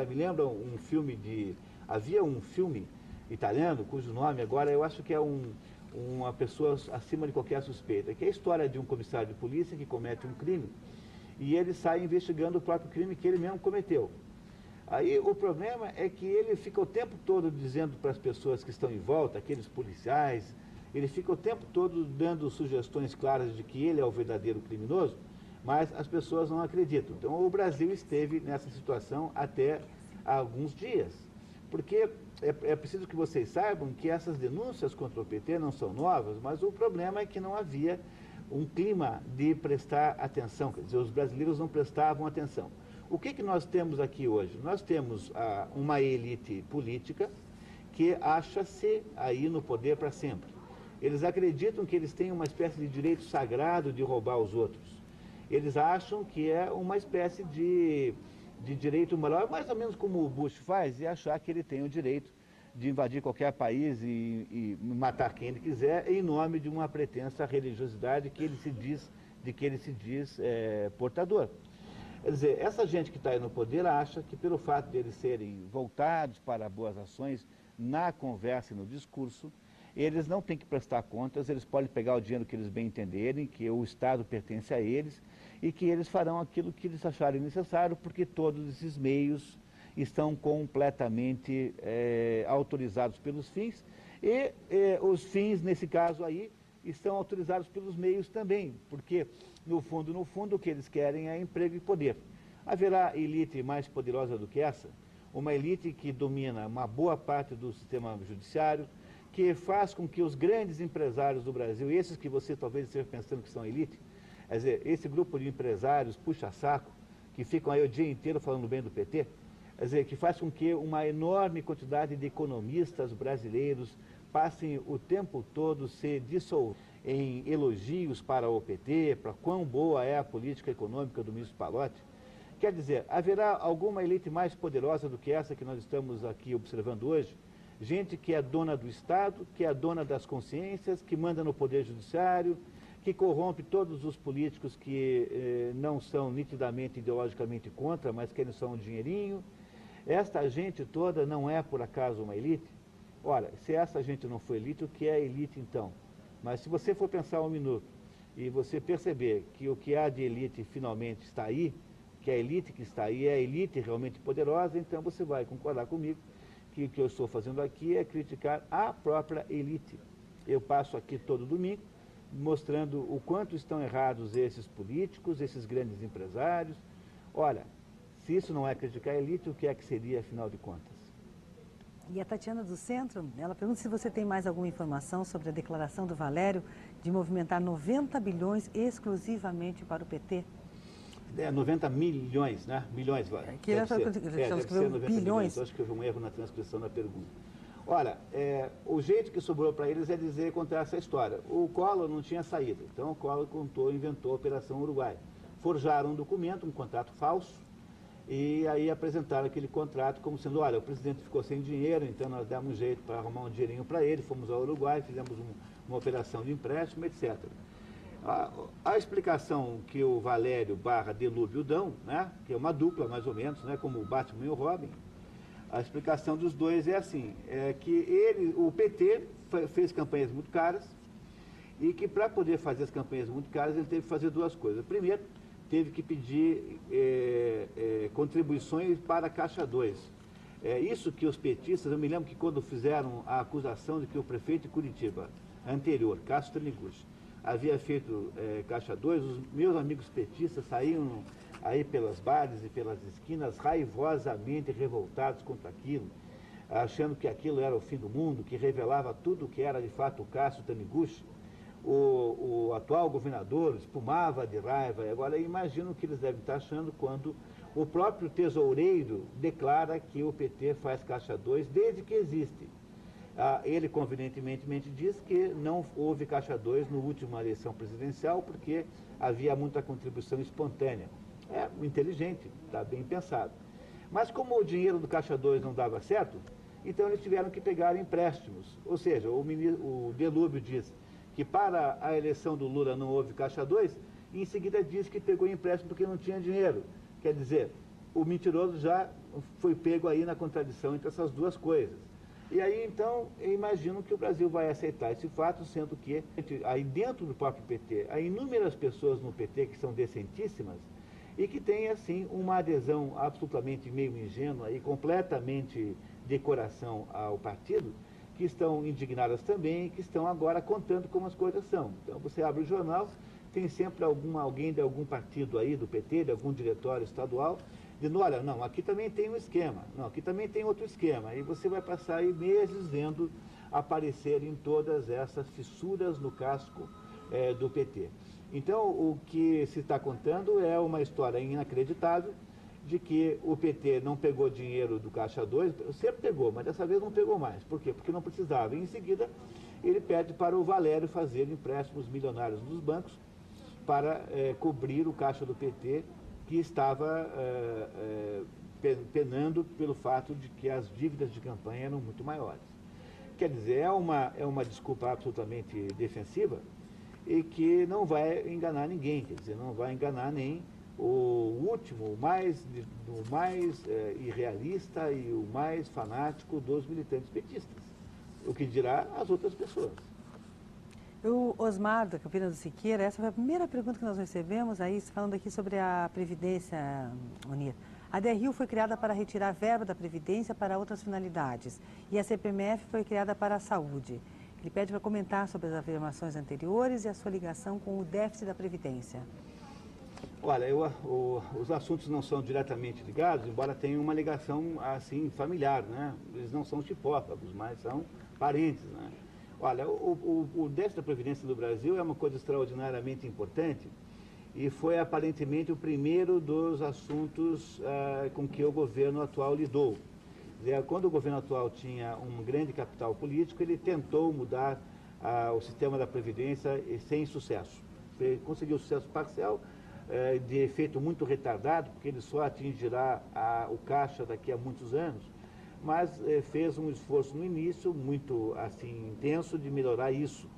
me lembra um filme havia um filme italiano, cujo nome agora eu acho que é uma pessoa acima de qualquer suspeita, que é a história de um comissário de polícia que comete um crime e ele sai investigando o próprio crime que ele mesmo cometeu. Aí o problema é que ele fica o tempo todo dizendo para as pessoas que estão em volta, aqueles policiais, ele fica o tempo todo dando sugestões claras de que ele é o verdadeiro criminoso, mas as pessoas não acreditam. Então o Brasil esteve nessa situação até há alguns dias, porque é preciso que vocês saibam que essas denúncias contra o PT não são novas, mas o problema é que não havia um clima de prestar atenção, quer dizer, os brasileiros não prestavam atenção. O que nós temos aqui hoje? Nós temos uma elite política que acha-se aí no poder para sempre. Eles acreditam que eles têm uma espécie de direito sagrado de roubar os outros. Eles acham que é uma espécie de direito moral, mais ou menos como o Bush faz, e achar que ele tem o direito de invadir qualquer país e matar quem ele quiser em nome de uma pretensa religiosidade que ele se diz portador. Quer dizer, essa gente que está aí no poder acha que pelo fato de eles serem voltados para boas ações na conversa e no discurso, eles não têm que prestar contas, eles podem pegar o dinheiro que eles bem entenderem, que o Estado pertence a eles e que eles farão aquilo que eles acharem necessário, porque todos esses meios estão completamente autorizados pelos fins e os fins, nesse caso aí, estão autorizados pelos meios também, porque no fundo, o que eles querem é emprego e poder. Haverá elite mais poderosa do que essa? Uma elite que domina uma boa parte do sistema judiciário, que faz com que os grandes empresários do Brasil, esses que você talvez esteja pensando que são elite, quer dizer, esse grupo de empresários puxa-saco, que ficam aí o dia inteiro falando bem do PT, quer dizer, que faz com que uma enorme quantidade de economistas brasileiros passem o tempo todo se dissolvendo em elogios para o PT, para quão boa é a política econômica do ministro Pallotti. Quer dizer, haverá alguma elite mais poderosa do que essa que nós estamos aqui observando hoje? Gente que é dona do Estado, que é dona das consciências, que manda no Poder Judiciário, que corrompe todos os políticos que não são nitidamente ideologicamente contra, mas querem só um dinheirinho. Esta gente toda não é, por acaso, uma elite? Ora, se essa gente não for elite, o que é elite então? Mas se você for pensar um minuto e você perceber que o que há de elite finalmente está aí, que a elite que está aí é a elite realmente poderosa, então você vai concordar comigo que o que eu estou fazendo aqui é criticar a própria elite. Eu passo aqui todo domingo mostrando o quanto estão errados esses políticos, esses grandes empresários. Olha, se isso não é criticar a elite, o que é que seria, afinal de contas? E a Tatiana do Centro, ela pergunta se você tem mais alguma informação sobre a declaração do Valério de movimentar 90 bilhões exclusivamente para o PT. 90 milhões, né? Milhões, que deve ser 90 bilhões. Acho que houve um erro na transcrição da pergunta. Olha, o jeito que sobrou para eles é dizer, contar essa história. O Collor não tinha saído, então o Collor inventou a Operação Uruguai. Forjaram um documento, um contrato falso, e aí apresentaram aquele contrato como sendo, olha, o presidente ficou sem dinheiro, então nós demos um jeito para arrumar um dinheirinho para ele, fomos ao Uruguai, fizemos uma operação de empréstimo, etc. A explicação que o Valério / Delúbio dão, né, que é uma dupla mais ou menos, né, como o Batman e o Robin, a explicação dos dois é assim, que o PT fez campanhas muito caras e que para poder fazer as campanhas muito caras ele teve que fazer duas coisas. Primeiro, teve que pedir contribuições para a Caixa 2. Isso que os petistas, eu me lembro que quando fizeram a acusação de que o prefeito de Curitiba, anterior, Cássio Taniguchi, havia feito Caixa 2, os meus amigos petistas saíam aí pelas bares e pelas esquinas raivosamente revoltados contra aquilo, achando que aquilo era o fim do mundo, que revelava tudo o que era de fato o Cássio Taniguchi. O atual governador espumava de raiva, e agora imagino o que eles devem estar achando quando o próprio tesoureiro declara que o PT faz Caixa 2 desde que existe. Ele convenientemente diz que não houve Caixa 2 na última eleição presidencial porque havia muita contribuição espontânea. É inteligente, está bem pensado. Mas como o dinheiro do Caixa 2 não dava certo, então eles tiveram que pegar empréstimos. Ou seja, o Delúbio diz que para a eleição do Lula não houve Caixa 2, e em seguida diz que pegou empréstimo porque não tinha dinheiro. Quer dizer, o mentiroso já foi pego aí na contradição entre essas duas coisas. E aí, então, eu imagino que o Brasil vai aceitar esse fato, sendo que aí dentro do próprio PT, há inúmeras pessoas no PT que são decentíssimas e que têm, assim, uma adesão absolutamente meio ingênua e completamente de coração ao partido, que estão indignadas também e que estão agora contando como as coisas são. Então, você abre o jornal, tem sempre alguém de algum partido aí, do PT, de algum diretório estadual, dizendo, olha, não, aqui também tem um esquema, não, aqui também tem outro esquema. E você vai passar aí meses vendo aparecerem todas essas fissuras no casco do PT. Então, o que se está contando é uma história inacreditável de que o PT não pegou dinheiro do Caixa 2, sempre pegou, mas dessa vez não pegou mais. Por quê? Porque não precisava. E em seguida, ele pede para o Valério fazer empréstimos milionários dos bancos para cobrir o caixa do PT, que estava penando pelo fato de que as dívidas de campanha eram muito maiores. Quer dizer, é uma desculpa absolutamente defensiva e que não vai enganar ninguém, quer dizer, não vai enganar nem o último, o mais irrealista e o mais fanático dos militantes petistas. O que dirá as outras pessoas. O Osmar, da Campina do Siqueira, essa foi a primeira pergunta que nós recebemos, aí falando aqui sobre a Previdência, Onir. A DRU foi criada para retirar verba da Previdência para outras finalidades e a CPMF foi criada para a saúde. Ele pede para comentar sobre as afirmações anteriores e a sua ligação com o déficit da Previdência. Olha, os assuntos não são diretamente ligados, embora tenham uma ligação assim familiar, né? Eles não são tipófagos, mas são parentes, né? Olha, o déficit da Previdência do Brasil é uma coisa extraordinariamente importante e foi aparentemente o primeiro dos assuntos com que o governo atual lidou. Quando o governo atual tinha um grande capital político, ele tentou mudar o sistema da Previdência sem sucesso. Ele conseguiu sucesso parcial, de efeito muito retardado, porque ele só atingirá o caixa daqui a muitos anos, mas fez um esforço no início muito assim intenso de melhorar isso.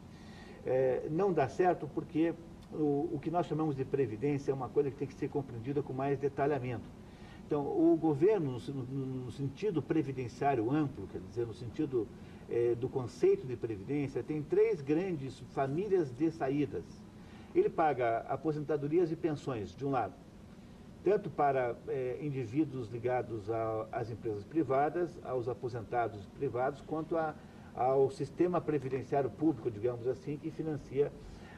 Não dá certo porque o que nós chamamos de previdência é uma coisa que tem que ser compreendida com mais detalhamento. Então, o governo, no sentido previdenciário amplo, quer dizer, no sentido do conceito de previdência, tem três grandes famílias de saídas. Ele paga aposentadorias e pensões, de um lado, tanto para indivíduos ligados às empresas privadas, aos aposentados privados, quanto ao sistema previdenciário público, digamos assim, que financia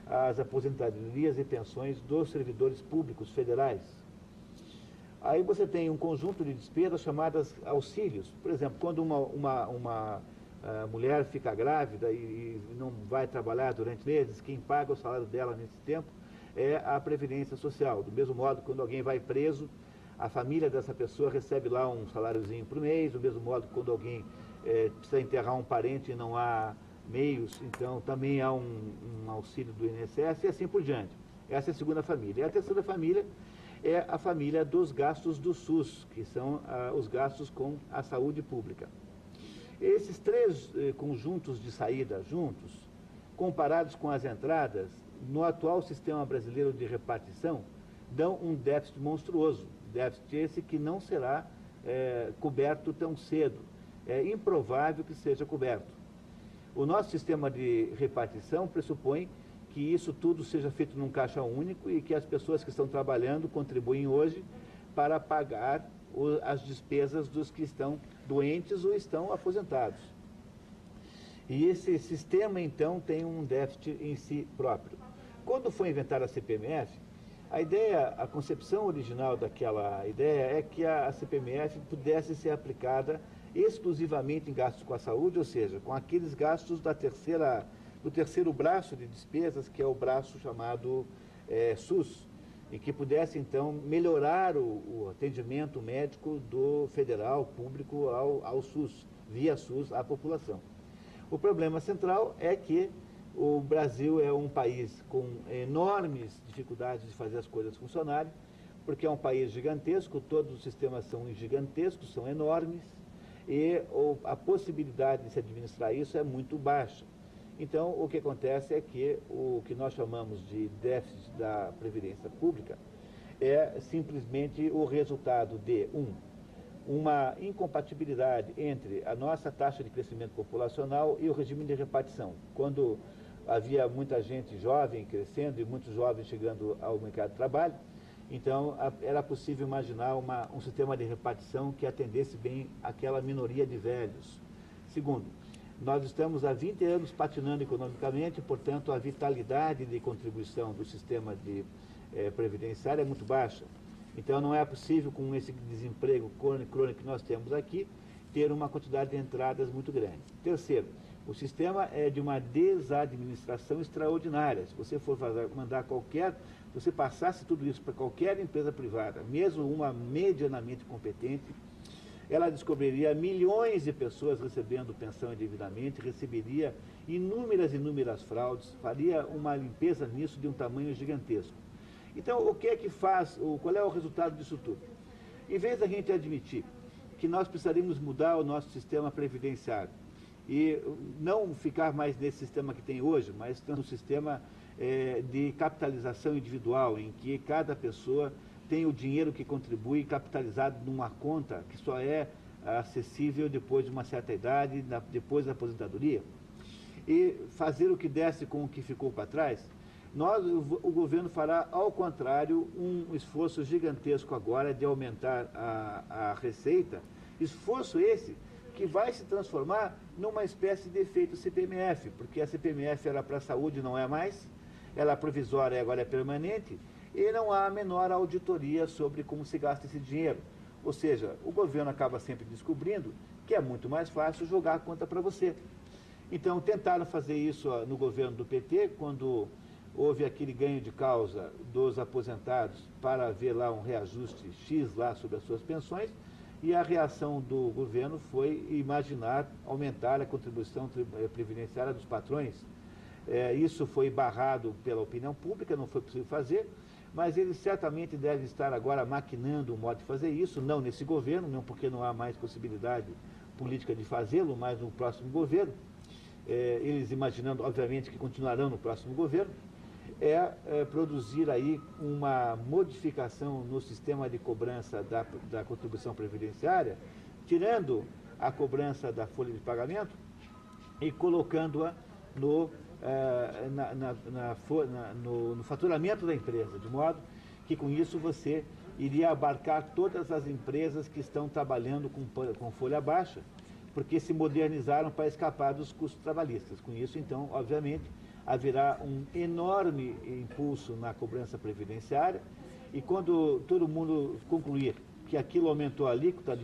as aposentadorias e pensões dos servidores públicos federais. Aí você tem um conjunto de despesas chamadas auxílios. Por exemplo, quando uma mulher fica grávida e não vai trabalhar durante meses, quem paga o salário dela nesse tempo é a Previdência Social. Do mesmo modo, quando alguém vai preso, a família dessa pessoa recebe lá um saláriozinho por mês. Do mesmo modo, quando alguém precisa enterrar um parente e não há meios, então também há um auxílio do INSS e assim por diante. Essa é a segunda família. E a terceira família é a família dos gastos do SUS, que são os gastos com a saúde pública. Esses três conjuntos de saída juntos, comparados com as entradas, no atual sistema brasileiro de repartição, dão um déficit monstruoso. Déficit esse que não será coberto tão cedo. É improvável que seja coberto. O nosso sistema de repartição pressupõe que isso tudo seja feito num caixa único e que as pessoas que estão trabalhando contribuem hoje para pagar as despesas dos que estão doentes ou estão aposentados. E esse sistema, então, tem um déficit em si próprio. Quando foi inventada a CPMF, a concepção original daquela ideia é que a CPMF pudesse ser aplicada exclusivamente em gastos com a saúde, ou seja, com aqueles gastos do terceiro braço de despesas, que é o braço chamado SUS, e que pudesse, então, melhorar o atendimento médico do federal público ao SUS, via SUS à população. O problema central é que o Brasil é um país com enormes dificuldades de fazer as coisas funcionarem, porque é um país gigantesco, todos os sistemas são gigantescos, são enormes, e a possibilidade de se administrar isso é muito baixa. Então, o que acontece é que o que nós chamamos de déficit da Previdência Pública é simplesmente o resultado de, uma incompatibilidade entre a nossa taxa de crescimento populacional e o regime de repartição. Quando havia muita gente jovem crescendo e muitos jovens chegando ao mercado de trabalho, então era possível imaginar um sistema de repartição que atendesse bem aquela minoria de velhos. Segundo, nós estamos há 20 anos patinando economicamente, portanto, a vitalidade de contribuição do sistema previdenciário é muito baixa. Então, não é possível, com esse desemprego crônico que nós temos aqui, ter uma quantidade de entradas muito grande. Terceiro, o sistema é de uma desadministração extraordinária. Se você for se você passasse tudo isso para qualquer empresa privada, mesmo uma medianamente competente, ela descobriria milhões de pessoas recebendo pensão indevidamente, receberia inúmeras fraudes, faria uma limpeza nisso de um tamanho gigantesco. Então, o que é que faz, qual é o resultado disso tudo? Em vez da gente admitir que nós precisaríamos mudar o nosso sistema previdenciário e não ficar mais nesse sistema que tem hoje, mas no sistema de capitalização individual, em que cada pessoa tem o dinheiro que contribui capitalizado numa conta que só é acessível depois de uma certa idade, depois da aposentadoria, e fazer o que desce com o que ficou para trás, o governo fará, ao contrário, um esforço gigantesco agora de aumentar a receita, esforço esse que vai se transformar numa espécie de efeito CPMF, porque a CPMF era para a saúde, não é mais, ela é provisória e agora é permanente, e não há a menor auditoria sobre como se gasta esse dinheiro. Ou seja, o governo acaba sempre descobrindo que é muito mais fácil jogar a conta para você. Então, tentaram fazer isso no governo do PT, quando houve aquele ganho de causa dos aposentados para haver lá um reajuste X lá sobre as suas pensões, e a reação do governo foi imaginar aumentar a contribuição previdenciária dos patrões. Isso foi barrado pela opinião pública, não foi possível fazer, mas eles certamente devem estar agora maquinando um modo de fazer isso, não nesse governo, não porque não há mais possibilidade política de fazê-lo, mas no próximo governo. Eles imaginando, obviamente, que continuarão no próximo governo, produzir aí uma modificação no sistema de cobrança da contribuição previdenciária, tirando a cobrança da folha de pagamento e colocando-a no faturamento da empresa, de modo que com isso você iria abarcar todas as empresas que estão trabalhando com folha baixa, porque se modernizaram para escapar dos custos trabalhistas. Com isso, então, obviamente, haverá um enorme impulso na cobrança previdenciária, e quando todo mundo concluir que aquilo aumentou a alíquota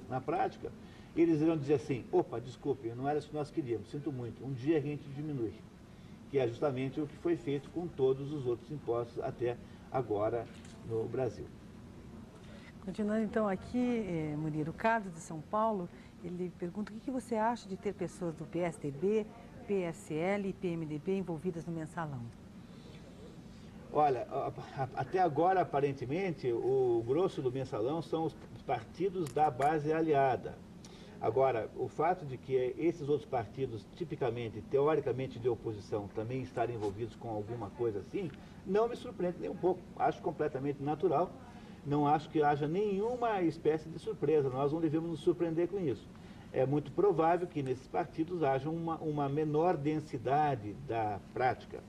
na prática, eles irão dizer assim: opa, desculpe, não era isso que nós queríamos, sinto muito, um dia a gente diminui, que é justamente o que foi feito com todos os outros impostos até agora no Brasil. Continuando então aqui, Munir, o Carlos de São Paulo, ele pergunta o que você acha de ter pessoas do PSDB, PSL e PMDB envolvidas no mensalão? Olha, até agora, aparentemente, o grosso do mensalão são os partidos da base aliada. Agora, o fato de que esses outros partidos, tipicamente, teoricamente de oposição, também estarem envolvidos com alguma coisa assim, não me surpreende nem um pouco. Acho completamente natural. Não acho que haja nenhuma espécie de surpresa. Nós não devemos nos surpreender com isso. É muito provável que nesses partidos haja uma menor densidade da prática.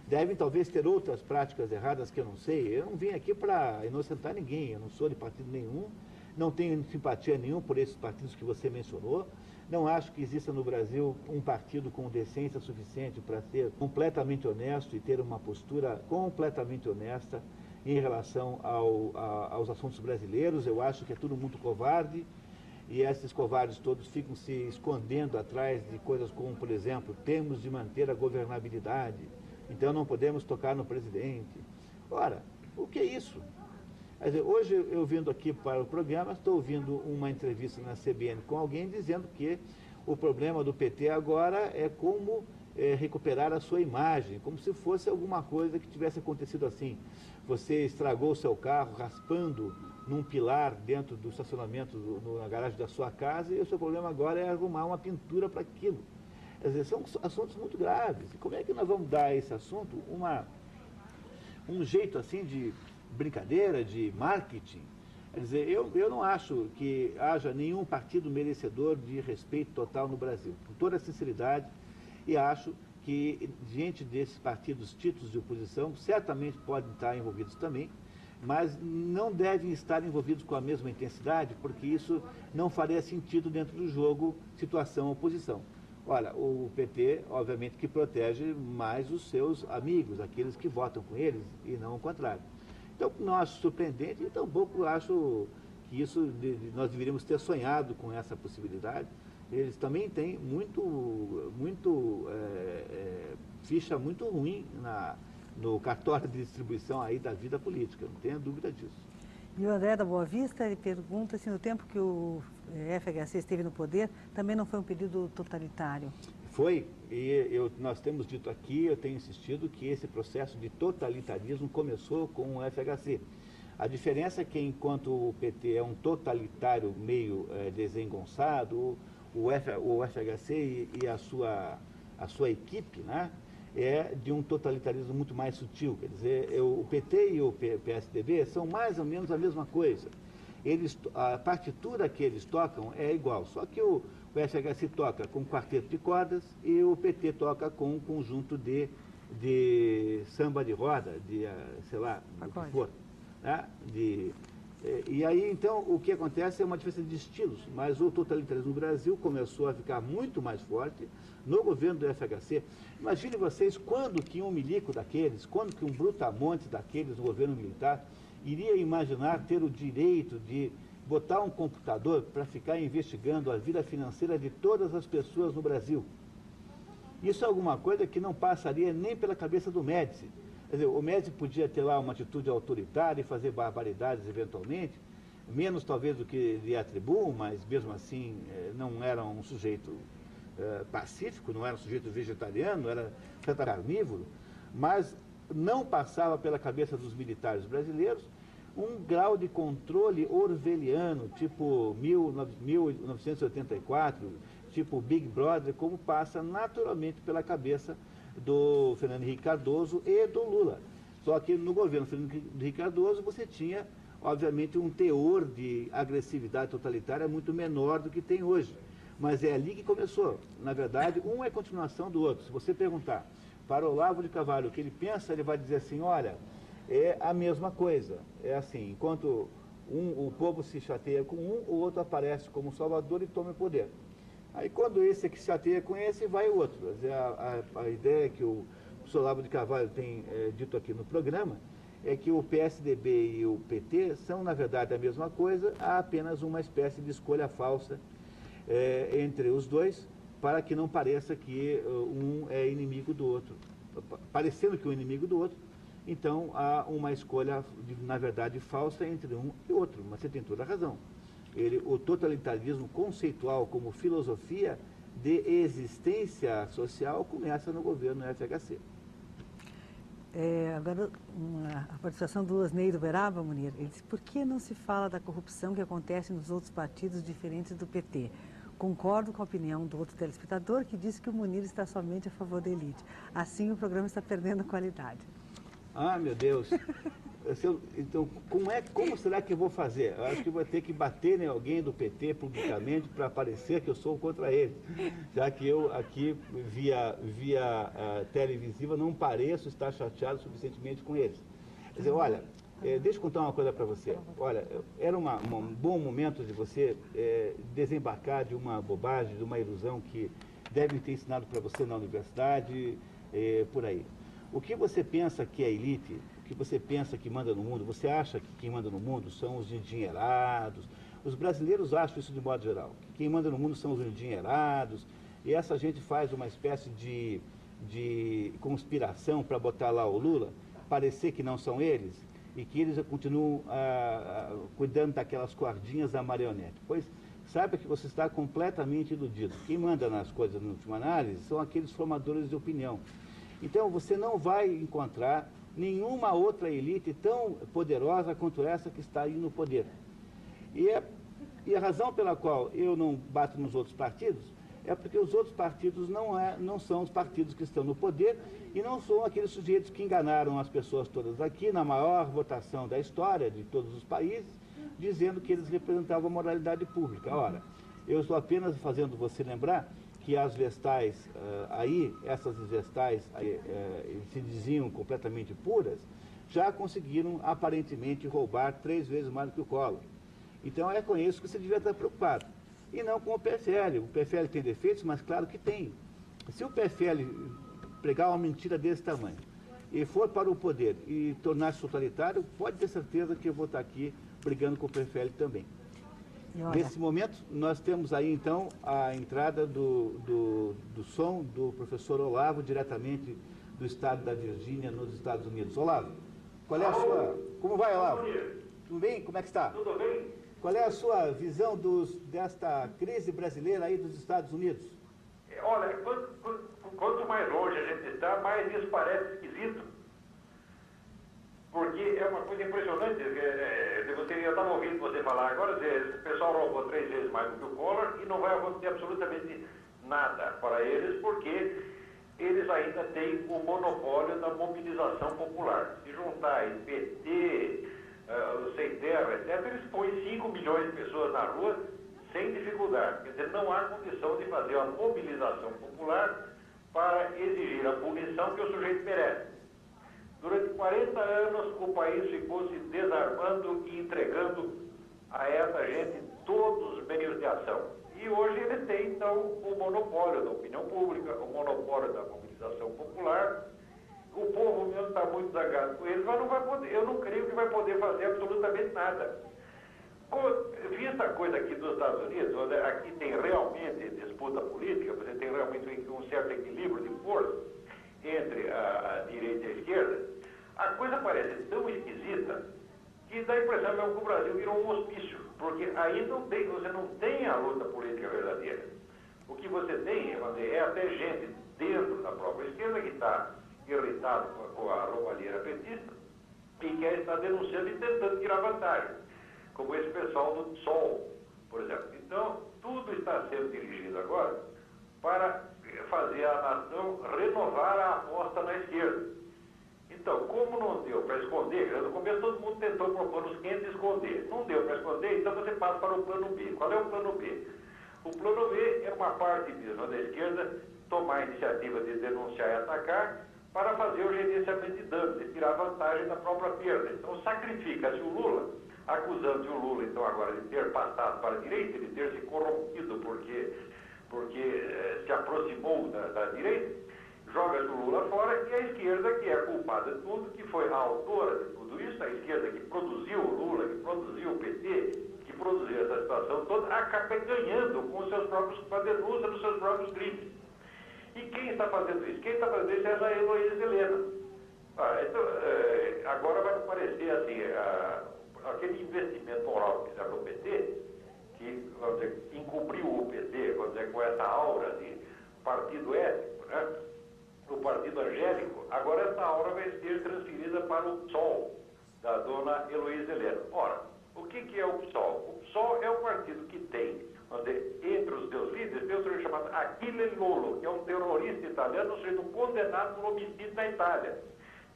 Devem talvez ter outras práticas erradas que eu não sei. Eu não vim aqui para inocentar ninguém. Eu não sou de partido nenhum. Não tenho simpatia nenhuma por esses partidos que você mencionou. Não acho que exista no Brasil um partido com decência suficiente para ser completamente honesto e ter uma postura completamente honesta em relação aos assuntos brasileiros. Eu acho que é tudo muito covarde, e esses covardes todos ficam se escondendo atrás de coisas como, por exemplo, temos de manter a governabilidade, então não podemos tocar no presidente. Ora, o que é isso? Quer dizer, hoje eu vindo aqui para o programa, estou ouvindo uma entrevista na CBN com alguém dizendo que o problema do PT agora é como recuperar a sua imagem, como se fosse alguma coisa que tivesse acontecido assim. Você estragou o seu carro raspando num pilar dentro do estacionamento na garagem da sua casa, e o seu problema agora é arrumar uma pintura para aquilo. Quer dizer, são assuntos muito graves. E como é que nós vamos dar a esse assunto um jeito assim de brincadeira, de marketing? Quer dizer, eu não acho que haja nenhum partido merecedor de respeito total no Brasil, com toda a sinceridade, e acho que, diante desses partidos títulos de oposição, certamente podem estar envolvidos também, mas não devem estar envolvidos com a mesma intensidade, porque isso não faria sentido dentro do jogo situação-oposição. Olha, o PT, obviamente, que protege mais os seus amigos, aqueles que votam com eles, e não o contrário. Então, não acho surpreendente, e tampouco acho que isso nós deveríamos ter sonhado com essa possibilidade. Eles também têm ficha muito ruim no cartório de distribuição aí da vida política, não tenha dúvida disso. E o André da Boa Vista, ele pergunta se no tempo que o FHC esteve no poder, também não foi um período totalitário. Foi, e nós temos dito aqui, eu tenho insistido que esse processo de totalitarismo começou com o FHC. A diferença é que, enquanto o PT é um totalitário meio desengonçado, o FHC e a sua equipe, né, é de um totalitarismo muito mais sutil. Quer dizer, o PT e o PSDB são mais ou menos a mesma coisa. A partitura que eles tocam é igual, só que o FHC toca com quarteto de cordas e o PT toca com um conjunto de samba de roda, sei lá, o que for. Né? E aí, então, o que acontece é uma diferença de estilos, mas o totalitarismo no Brasil começou a ficar muito mais forte no governo do FHC. Imagine vocês quando que um milico daqueles, quando que um brutamonte daqueles no governo militar iria imaginar ter o direito de botar um computador para ficar investigando a vida financeira de todas as pessoas no Brasil. Isso é alguma coisa que não passaria nem pela cabeça do Médici. Quer dizer, o Médici podia ter lá uma atitude autoritária e fazer barbaridades eventualmente, menos talvez do que lhe atribuam, mas mesmo assim não era um sujeito pacífico, não era um sujeito vegetariano, era carnívoro, mas não passava pela cabeça dos militares brasileiros um grau de controle orwelliano, tipo 1984, tipo Big Brother, como passa naturalmente pela cabeça do Fernando Henrique Cardoso e do Lula. Só que no governo Fernando Henrique Cardoso você tinha, obviamente, um teor de agressividade totalitária muito menor do que tem hoje. Mas é ali que começou. Na verdade, um é continuação do outro. Se você perguntar para Olavo de Carvalho o que ele pensa, ele vai dizer assim, olha, é a mesma coisa. É assim, enquanto o povo se chateia com um, o outro aparece como salvador e toma o poder. Aí quando esse que se chateia com esse, vai o outro. A ideia que o professor Olavo de Carvalho tem dito aqui no programa é que o PSDB e o PT são, na verdade, a mesma coisa, há apenas uma espécie de escolha falsa entre os dois, para que não pareça que um é inimigo do outro. Parecendo que um é inimigo do outro, então há uma escolha, na verdade, falsa entre um e outro. Mas você tem toda a razão. O totalitarismo conceitual como filosofia de existência social começa no governo FHC. Agora, a participação do Osneiro Beraba, Munir, ele disse, por que não se fala da corrupção que acontece nos outros partidos diferentes do PT? Concordo com a opinião do outro telespectador que disse que o Munir está somente a favor da elite. Assim o programa está perdendo qualidade. Ah, meu Deus. Então, como será que eu vou fazer? Eu acho que vou ter que bater em alguém do PT publicamente para parecer que eu sou contra ele. Já que eu aqui, via televisiva, não pareço estar chateado suficientemente com eles. Quer dizer, olha, deixa eu contar uma coisa para você. Olha, era um bom momento de você desembarcar de uma bobagem, de uma ilusão que devem ter ensinado para você na universidade, por aí. O que você pensa que é elite, o que você pensa que manda no mundo, você acha que quem manda no mundo são os endinheirados. Os brasileiros acham isso de modo geral. Que quem manda no mundo são os endinheirados. E essa gente faz uma espécie de conspiração para botar lá o Lula, parecer que não são eles, e que eles continuam cuidando daquelas cordinhas da marionete. Pois saiba que você está completamente iludido. Quem manda nas coisas, na última análise, são aqueles formadores de opinião. Então, você não vai encontrar nenhuma outra elite tão poderosa quanto essa que está aí no poder. E a razão pela qual eu não bato nos outros partidos é porque os outros partidos não são os partidos que estão no poder e não são aqueles sujeitos que enganaram as pessoas todas aqui na maior votação da história de todos os países, dizendo que eles representavam a moralidade pública. Ora, eu estou apenas fazendo você lembrar que as vestais essas vestais se diziam completamente puras, já conseguiram aparentemente roubar 3 vezes mais do que o Collor. Então é com isso que você devia estar preocupado. E não com o PFL. O PFL tem defeitos, mas claro que tem. Se o PFL pregar uma mentira desse tamanho e for para o poder e tornar-se totalitário, pode ter certeza que eu vou estar aqui brigando com o PFL também. Nesse momento, nós temos aí, então, a entrada do som do professor Olavo, diretamente do estado da Virgínia, nos Estados Unidos. Olavo, qual é a sua... Como vai, Olavo? Tudo bem? Como é que está? Tudo bem. Qual é a sua visão desta crise brasileira aí dos Estados Unidos? Olha, quanto mais longe a gente está, mais isso parece esquisito. Porque é uma coisa impressionante. Eu estava ouvindo você falar agora, o pessoal roubou 3 vezes mais do que o Collor e não vai acontecer absolutamente nada para eles, porque eles ainda têm o monopólio da mobilização popular. Se juntar aí PT, o Sem Terra, etc., eles põem 5 milhões de pessoas na rua sem dificuldade. Quer dizer, não há condição de fazer uma mobilização popular para exigir a punição que o sujeito merece. Durante 40 anos, o país ficou se desarmando e entregando a essa gente todos os meios de ação. E hoje ele tem, então, o monopólio da opinião pública, o monopólio da mobilização popular. O povo mesmo está muito zangado com eles, mas não vai poder, eu não creio que vai poder fazer absolutamente nada. Vista a coisa aqui dos Estados Unidos, onde aqui tem realmente disputa política, você tem realmente um certo equilíbrio de força entre a direita e a esquerda, a coisa parece tão esquisita que dá a impressão que o Brasil virou um hospício, porque aí você não tem a luta política verdadeira. O que você tem, é até gente dentro da própria esquerda que está irritado com a roubalheira petista e quer estar denunciando e tentando tirar vantagem, como esse pessoal do PSOL, por exemplo. Então, tudo está sendo dirigido agora para fazer a nação renovar a aposta na esquerda. Então, como não deu para esconder, no começo todo mundo tentou propor os quentes esconder. Não deu para esconder, então você passa para o plano B. Qual é o plano B? O plano B é uma parte mesmo da esquerda tomar a iniciativa de denunciar e atacar para fazer o gerenciamento de danos e tirar vantagem da própria perda. Então, sacrifica-se o Lula, acusando o Lula, então, agora de ter passado para a direita, de ter se corrompido porque se aproximou da direita, joga-se o Lula fora e a esquerda, que é a culpada de tudo, que foi a autora de tudo isso, a esquerda que produziu o Lula, que produziu o PT, que produziu essa situação toda, acaba ganhando com a denúncia dos seus próprios crimes. E quem está fazendo isso? Quem está fazendo isso é essa Heloísa Helena. Então, agora vai parecer assim, aquele investimento moral que fizeram no PT, que, vamos dizer, encobriu o PT, vamos dizer, com essa aura de partido ético, né? O partido angélico, agora essa aura vai ser transferida para o PSOL, da dona Heloísa Helena. Ora, o que é o PSOL? O PSOL é o partido que tem, entre os seus líderes, tem um sujeito chamado Achille Lolo, que é um terrorista italiano, um sujeito condenado por homicídio na Itália.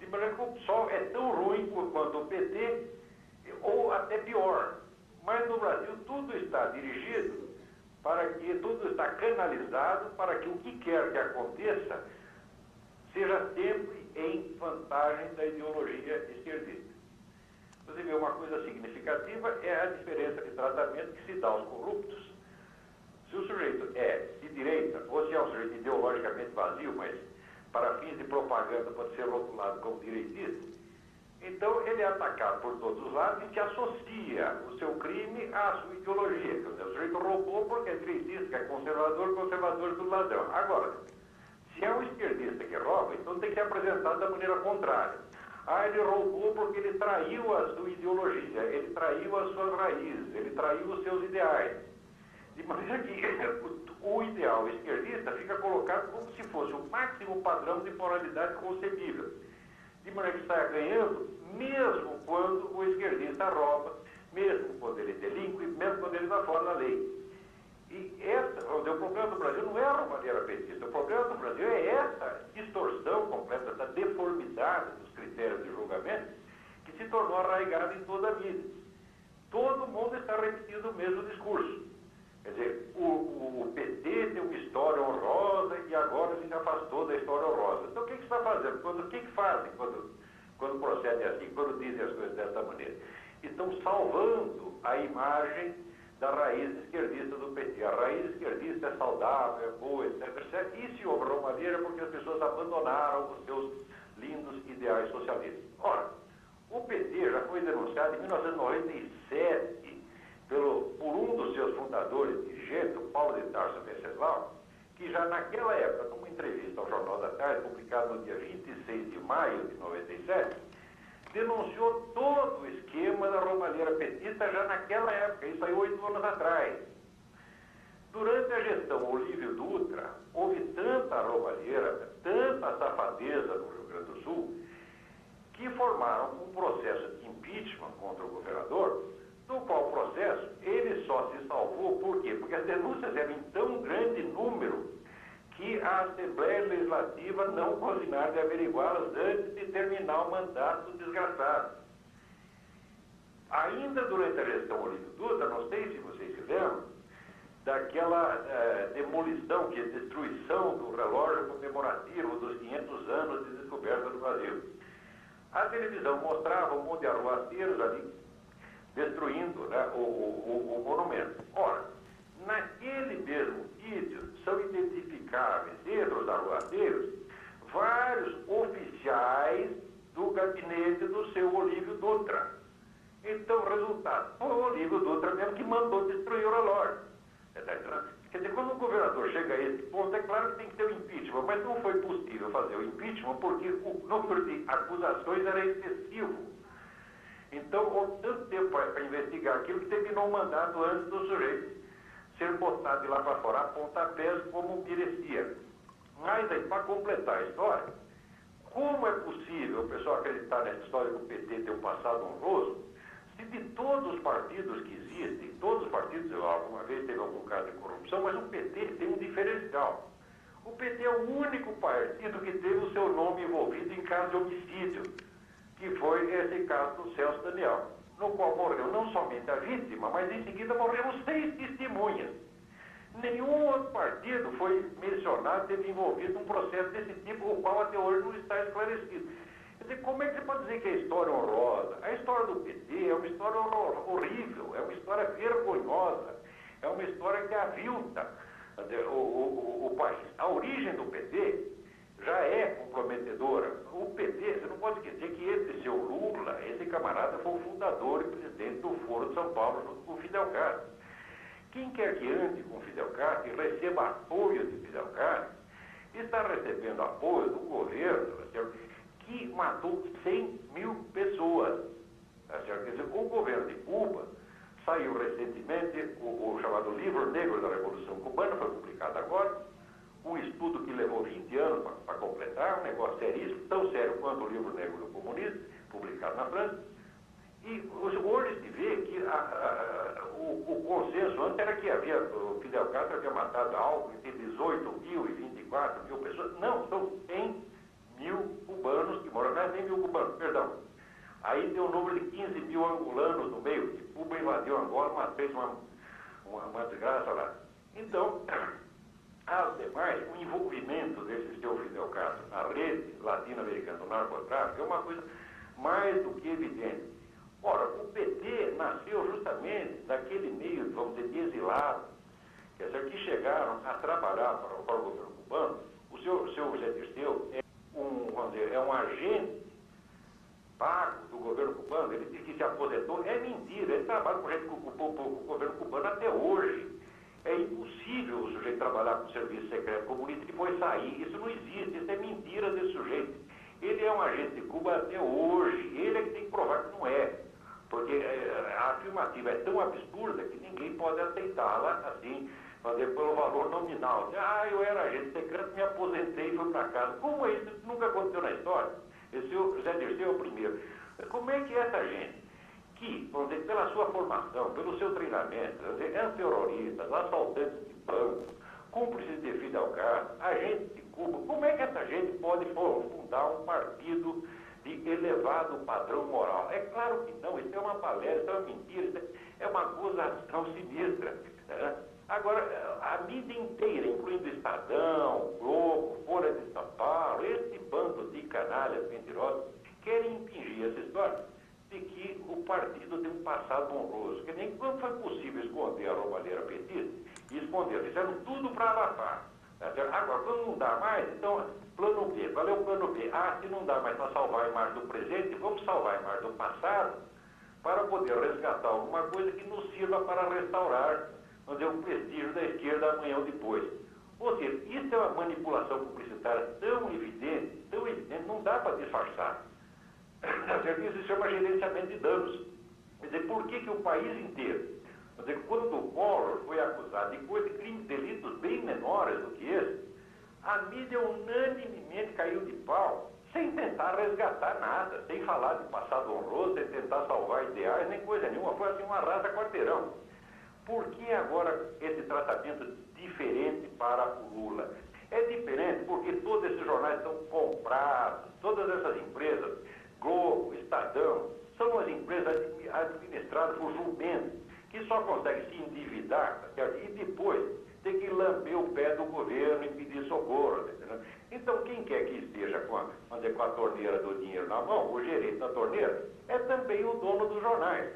De maneira que o PSOL é tão ruim quanto o PT, ou até pior. Mas no Brasil tudo está dirigido para que, tudo está canalizado para que o que quer que aconteça seja sempre em vantagem da ideologia esquerdista. Você vê, uma coisa significativa é a diferença de tratamento que se dá aos corruptos. Se o sujeito é de direita, ou se é um sujeito ideologicamente vazio, mas para fins de propaganda pode ser rotulado como direitista, então ele é atacado por todos os lados e que associa o seu crime à sua ideologia. Quer dizer, o sujeito roubou porque é direitista, que é conservador do ladrão. Agora, se é um esquerdista que rouba, então tem que ser apresentado da maneira contrária. Ele roubou porque ele traiu a sua ideologia, ele traiu as suas raízes, ele traiu os seus ideais. De maneira que o ideal esquerdista fica colocado como se fosse o máximo padrão de moralidade concebível. De maneira que saia ganhando, mesmo quando o esquerdista rouba, mesmo quando ele delinque, mesmo quando ele está fora da lei. E o problema do Brasil não é a roubalheira petista, o problema do Brasil é essa distorção completa, essa deformidade dos critérios de julgamento que se tornou arraigada em toda a vida. Todo mundo está repetindo o mesmo discurso. Quer dizer, o PT tem uma história honrosa e agora se afastou da história honrosa. Então o que você está fazendo? O que fazem quando procedem assim, quando dizem as coisas dessa maneira? Estão salvando a imagem da raiz esquerdista do PT. A raiz esquerdista é saudável, é boa, etc, etc. E se houve roubalheira porque as pessoas abandonaram os seus lindos ideais socialistas. Ora, o PT já foi denunciado em 1997 por um dos seus fundadores, dirigente, o Paulo de Tarso Venceslau, que já naquela época, numa entrevista ao Jornal da Tarde, publicada no dia 26 de maio de 97, denunciou todo o esquema da roubalheira petista já naquela época, isso aí 8 anos atrás. Durante a gestão Olívio Dutra, houve tanta roubalheira, tanta safadeza no Rio Grande do Sul, que formaram um processo de impeachment contra o governador, no qual processo ele só se salvou, por quê? Porque as denúncias eram em tão grande número que a Assembleia Legislativa não coordenar de averiguá-las antes de terminar o mandato do desgraçado. Ainda durante a gestão Olívio Dutra, não sei se vocês se lembram, daquela demolição, que é destruição do relógio comemorativo dos 500 anos de descoberta do Brasil. A televisão mostrava um monte de arruaceiros ali destruindo, né, o monumento. Ora, naquele mesmo vídeo são identificáveis entre os arruaceiros vários oficiais do gabinete do seu Olívio Dutra. Então, o resultado, foi o Olívio Dutra mesmo que mandou destruir o relógio. Quer dizer, quando o governador chega a esse ponto, é claro que tem que ter o impeachment, mas não foi possível fazer o impeachment porque o número de acusações era excessivo. Então, houve tanto tempo para investigar aquilo que terminou o mandato antes do sujeito ser botado de lá para fora a pontapés como merecia. Mas aí, para completar a história, como é possível o pessoal acreditar nessa história que o PT tem um passado honroso, se de todos os partidos que existem, todos os partidos, alguma vez teve algum caso de corrupção, mas o PT tem um diferencial. O PT é o único partido que teve o seu nome envolvido em caso de homicídio, que foi esse caso do Celso Daniel, no qual morreu não somente a vítima, mas em seguida morreram 6 testemunhas. Nenhum outro partido foi mencionado, teve envolvido num processo desse tipo, o qual até hoje não está esclarecido. Quer dizer, como é que você pode dizer que é história honrosa? A história do PT é uma história horrível, é uma história vergonhosa, é uma história que avilta o país. A origem do PT já é comprometedora. O PT, você não pode esquecer que esse seu Lula, esse camarada, foi o fundador e presidente do Foro de São Paulo, junto com o Fidel Castro. Quem quer que ande com o Fidel Castro e receba apoio de Fidel Castro, está recebendo apoio do governo, que matou 100 mil pessoas. Quer dizer, o governo de Cuba saiu recentemente, o chamado Livro Negro da Revolução Cubana, foi publicado agora, um estudo que levou 20 anos para completar, um negócio seríssimo, tão sério quanto o Livro Negro do Comunismo, publicado na França. E hoje se vê que o consenso antes era que o Fidel Castro havia matado algo entre 18 mil e 24 mil pessoas. Não, são 100 mil cubanos que moram, não é 100 mil cubanos, perdão. Aí tem um número de 15 mil angolanos no meio, que Cuba invadiu Angola, mas fez uma desgraça lá. Então, as demais, o envolvimento desse seu Fidel Castro na rede latino-americana do narcotráfico é uma coisa mais do que evidente. Ora, o PT nasceu justamente daquele meio, vamos dizer, de exilado, que chegaram a trabalhar para o governo cubano. O seu José Dirceu é um agente pago do governo cubano, ele disse que se aposentou. É mentira, ele trabalha com gente que ocupou o governo cubano até hoje. É impossível o sujeito trabalhar com o serviço secreto comunista e depois sair. Isso não existe, isso é mentira desse sujeito. Ele é um agente de Cuba até hoje, ele é que tem que provar que não é. Porque a afirmativa é tão absurda que ninguém pode aceitá-la assim, pelo valor nominal. Eu era agente secreto, me aposentei e fui para casa. Como é isso? Nunca aconteceu na história. Esse José Dirceu é o primeiro. Como é que essa gente, que, vamos dizer, pela sua formação, pelo seu treinamento, antiterroristas, assaltantes de banco, cúmplices de Fidel Castro, agentes de Cuba, como é que essa gente pode fundar um partido de elevado padrão moral? É claro que não, isso é uma palestra, isso é uma mentira, isso é uma acusação sinistra. Né? Agora, a mídia inteira, incluindo Estadão, Globo, Folha de São Paulo, esse bando de canalhas mentirosos, querem impingir essa história de que o partido tem um passado honroso. Que nem quando foi possível esconder a roubalheira petista, e esconderam, fizeram tudo para abafar. Agora, quando não dá mais, então, plano B. Qual é o plano B? Se não dá mais para salvar a imagem do presente, vamos salvar a imagem do passado para poder resgatar alguma coisa que nos sirva para restaurar, vamos dizer, o prestígio da esquerda amanhã ou depois. Ou seja, isso é uma manipulação publicitária tão evidente, não dá para disfarçar. Isso se chama gerenciamento de danos. Quer dizer, por que o país inteiro? Quer dizer, quando o Collor foi acusado de coisas, crimes, delitos bem menores do que esse, a mídia unanimemente caiu de pau, sem tentar resgatar nada, sem falar de passado honroso, sem tentar salvar ideais, nem coisa nenhuma. Foi assim uma rasa quarteirão. Por que agora esse tratamento diferente para o Lula? É diferente porque todos esses jornais estão comprados, todas essas empresas, Globo, Estadão, são as empresas administradas por jumentos, que só conseguem se endividar, tá certo? E depois tem que lamber o pé do governo e pedir socorro. Tá entendendo? Então, quem quer que esteja com a torneira do dinheiro na mão, o gerente da torneira, é também o dono dos jornais.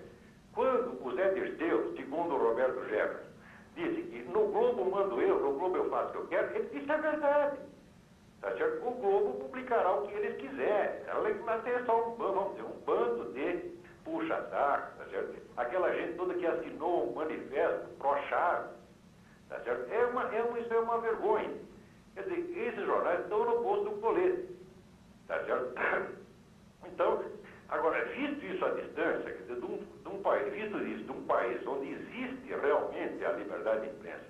Quando o Zé Dirceu, segundo o Roberto Jefferson, disse que no Globo mando eu, no Globo eu faço o que eu quero, ele disse a verdade. Tá certo? O Globo publicará o que eles quiserem. Ela tem só vamos dizer, um bando de puxa-saco, tá certo? Aquela gente toda que assinou um manifesto pró-Chaves, tá certo? Isso é uma vergonha. Quer dizer, esses jornais estão no posto do colete, tá certo? Então, agora, visto isso à distância, quer dizer, visto isso de um país onde existe realmente a liberdade de imprensa,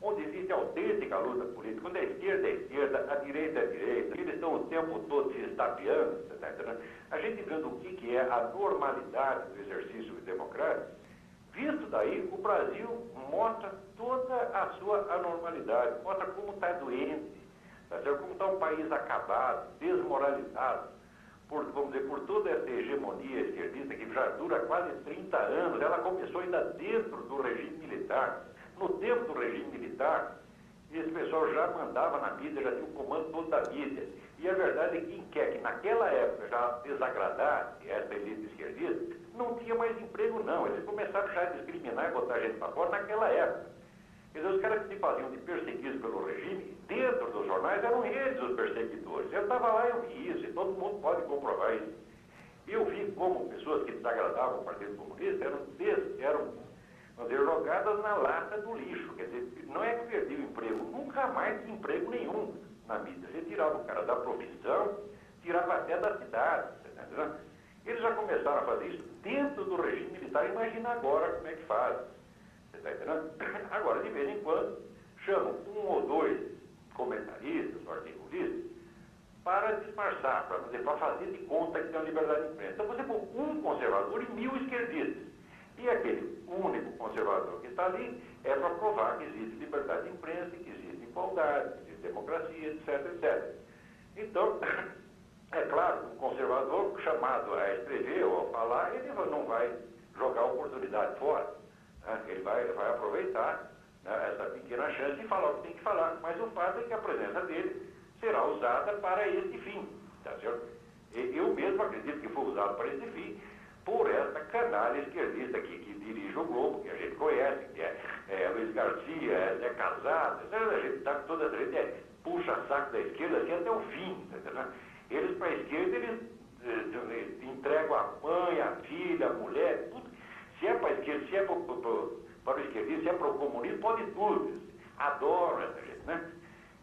onde existe autêntica luta política, onde a esquerda é a esquerda, a direita é a direita, eles estão o tempo todo se estapeando, tá entendendo? A gente vendo o que é a normalidade do exercício democrático, visto daí, o Brasil mostra toda a sua anormalidade, mostra como está doente, tá certo? Como está um país acabado, desmoralizado, vamos dizer, por toda essa hegemonia esquerdista que já dura quase 30 anos, ela começou ainda dentro do regime militar. No tempo do regime militar, esse pessoal já mandava na mídia, já tinha o comando todo da mídia. E a verdade é que quem quer que naquela época já desagradasse essa elite esquerdista, não tinha mais emprego não. Eles começaram já a discriminar e botar gente para fora naquela época. Quer dizer, os caras que se faziam de perseguidos pelo regime, dentro dos jornais, eram eles os perseguidores. Eu estava lá e eu vi isso, e todo mundo pode comprovar isso. Eu vi como pessoas que desagradavam o Partido Comunista eram vamos dizer, jogadas na lata do lixo. Quer dizer, não é que perdia o emprego, nunca mais tinha emprego nenhum na mídia. Você tirava o cara da profissão, tirava até da cidade. Tá entendendo? Eles já começaram a fazer isso dentro do regime militar. Imagina agora como é que faz. Você está entendendo? Agora, de vez em quando, chamam um ou dois comentaristas, articulistas, para disfarçar, para fazer de conta que tem uma liberdade de imprensa. Então você põe um conservador e 1000 esquerdistas. E aquele único conservador que está ali é para provar que existe liberdade de imprensa, que existe igualdade, que existe democracia, etc, etc. Então, é claro, um conservador chamado a escrever ou a falar, ele não vai jogar a oportunidade fora. Né? Ele vai aproveitar, né, essa pequena chance de falar o que tem que falar. Mas o fato é que a presença dele será usada para esse fim. Tá certo? Eu mesmo acredito que foi usado para esse fim por essa canalha esquerdista que dirige o Globo, que a gente conhece, que é Luiz Garcia, é Casado, a gente sabe que toda a gente puxa saco da esquerda assim até o fim. Tá, eles, para a esquerda, eles entregam a mãe, a filha, a mulher, tudo. Se é para a esquerda, se é para o esquerdista, se é para o comunismo, pode tudo. Eles adoram essa gente, né?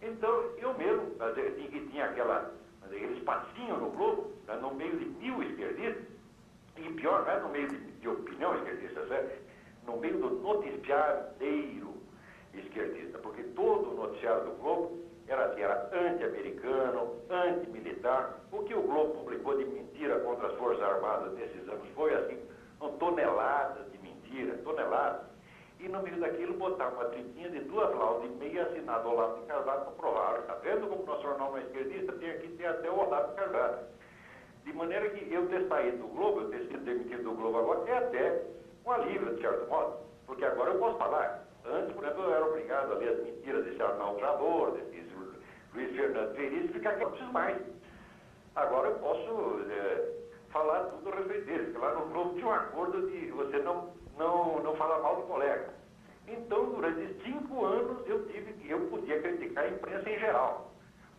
Então, eu mesmo, que tinha aquele espacinho no Globo, no meio de 1000 esquerdistas, e pior, não é no meio de opinião esquerdista, certo? No meio do noticiário esquerdista, porque todo o noticiário do Globo era anti-americano, anti-militar. O que o Globo publicou de mentira contra as Forças Armadas nesses anos foi assim, toneladas de mentira, toneladas. E no meio daquilo botar uma tritinha de 2 laudas e meia assinado ao Olavo de Carvalho para provar. Está vendo como nosso jornal não é esquerdista? Tem aqui tem até o Olavo de Carvalho. De maneira que eu ter saído do Globo, eu ter sido demitido do Globo agora, é até um alívio, de certo modo, porque agora eu posso falar. Antes, por exemplo, eu era obrigado a ler as mentiras desse Arnaldo Jabor, desse Luiz Fernando Veríssimo, e ficar aqui, não preciso mais. Agora eu posso falar tudo a respeito deles, porque lá no Globo tinha um acordo de você não falar mal do colega. Então, durante 5 anos, eu podia criticar a imprensa em geral,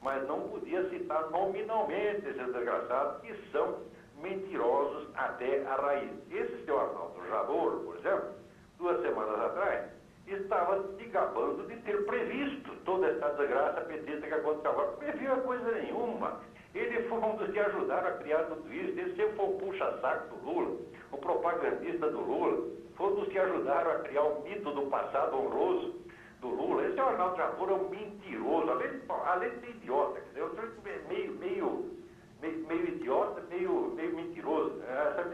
mas não podia citar nominalmente esses desgraçados que são mentirosos até a raiz. Esse seu Arnaldo Jabor, por exemplo, 2 semanas atrás, estava se gabando de ter previsto toda essa desgraça petista que aconteceu agora. Não previu coisa nenhuma. Ele foi um dos que ajudaram a criar tudo isso. Ele sempre foi o puxa-saco do Lula, o propagandista do Lula. Foi um dos que ajudaram a criar o mito do passado honroso do Lula. Esse Arnaldo Jabor é um mentiroso, além de ser idiota, quer dizer, meio idiota, meio mentiroso.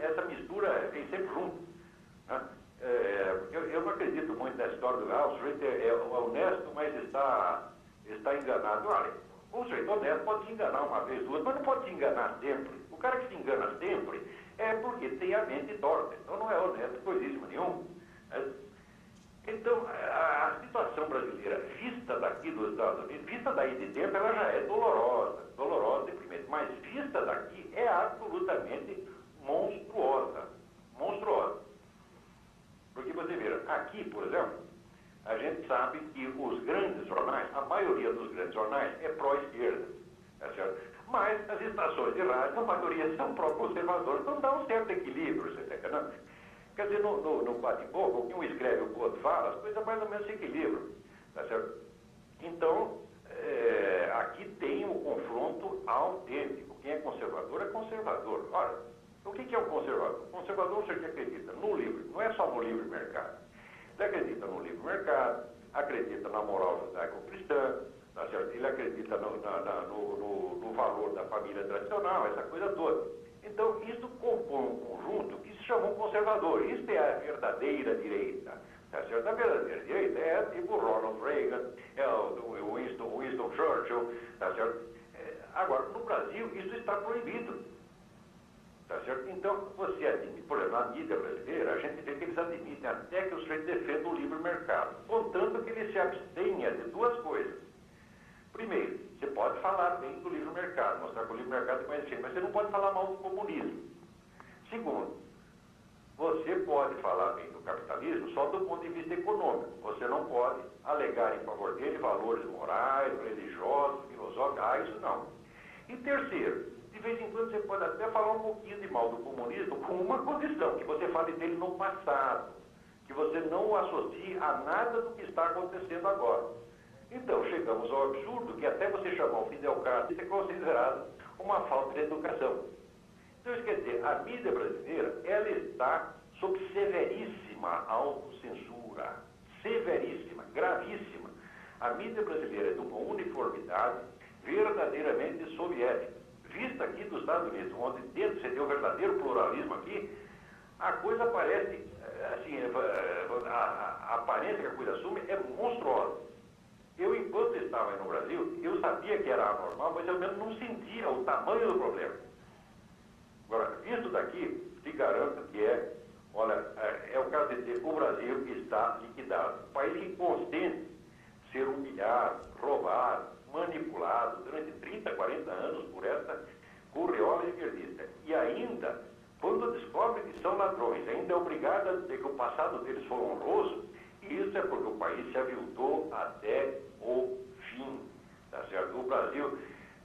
Essa mistura vem sempre junto. Né? Eu não acredito muito nessa história do o sujeito é honesto, mas está está enganado. Olha, o sujeito honesto pode se enganar uma vez, duas, mas não pode se enganar sempre. O cara que se engana sempre é porque tem a mente torta. Então não é honesto coisíssima nenhuma. Então, a situação brasileira, vista daqui dos Estados Unidos, vista daí de dentro, ela já é dolorosa, deprimente, mas vista daqui é absolutamente monstruosa. Porque você vê, aqui, por exemplo, a gente sabe que os grandes jornais, a maioria dos grandes jornais é pró-esquerda, tá certo? Mas as estações de rádio, a maioria são pró-conservadoras, então dá um certo equilíbrio, você está entendendo? Quer dizer, no bate-boca, o que um escreve, o outro fala, as coisas mais ou menos se equilibram, tá certo? Então, aqui tem o confronto autêntico. Quem é conservador é conservador. Ora, o que é um conservador? O conservador é o senhor que acredita no livre, não é só no livre mercado. Ele acredita no livre mercado, acredita na moral judaico-cristã, tá certo? Ele acredita no valor da família tradicional, essa coisa toda. Então, isso compõe um conjunto que se chama um conservador. Isso é a verdadeira direita. Tá certo? A verdadeira direita é tipo Ronald Reagan, é o Winston Churchill, tá certo? Agora, no Brasil, isso está proibido. Tá certo? Então, você admite, por exemplo, na mídia brasileira, a gente vê que eles admitem até que o sujeito defenda o livre mercado, contanto que ele se abstenha de duas coisas. Primeiro, você pode falar bem do livre mercado, mostrar que o livre mercado é conhecido, mas você não pode falar mal do comunismo. Segundo, você pode falar bem do capitalismo só do ponto de vista econômico. Você não pode alegar em favor dele valores morais, religiosos, filosóficos, isso não. E terceiro, de vez em quando você pode até falar um pouquinho de mal do comunismo com uma condição, que você fale dele no passado, que você não o associe a nada do que está acontecendo agora. Então, chegamos ao absurdo que até você chamar o Fidel Castro é considerado uma falta de educação. Então, isso quer dizer, a mídia brasileira, ela está sob severíssima autocensura, severíssima, gravíssima. A mídia brasileira é de uma uniformidade verdadeiramente soviética. Vista aqui dos Estados Unidos, onde dentro você tem o verdadeiro pluralismo aqui, a coisa parece, assim, a aparência que a coisa assume é monstruosa. Eu, enquanto estava aí no Brasil, eu sabia que era anormal, mas eu mesmo não sentia o tamanho do problema. Agora, visto daqui, te garanto que olha, é o caso de dizer, o Brasil está liquidado. Um país que consente ser humilhado, roubado, manipulado durante 30, 40 anos por essa curriola esquerdista. E ainda, quando descobre que são ladrões, ainda é obrigado a dizer que o passado deles foi honroso, e isso é porque o país se aviltou até o fim. Tá certo? O Brasil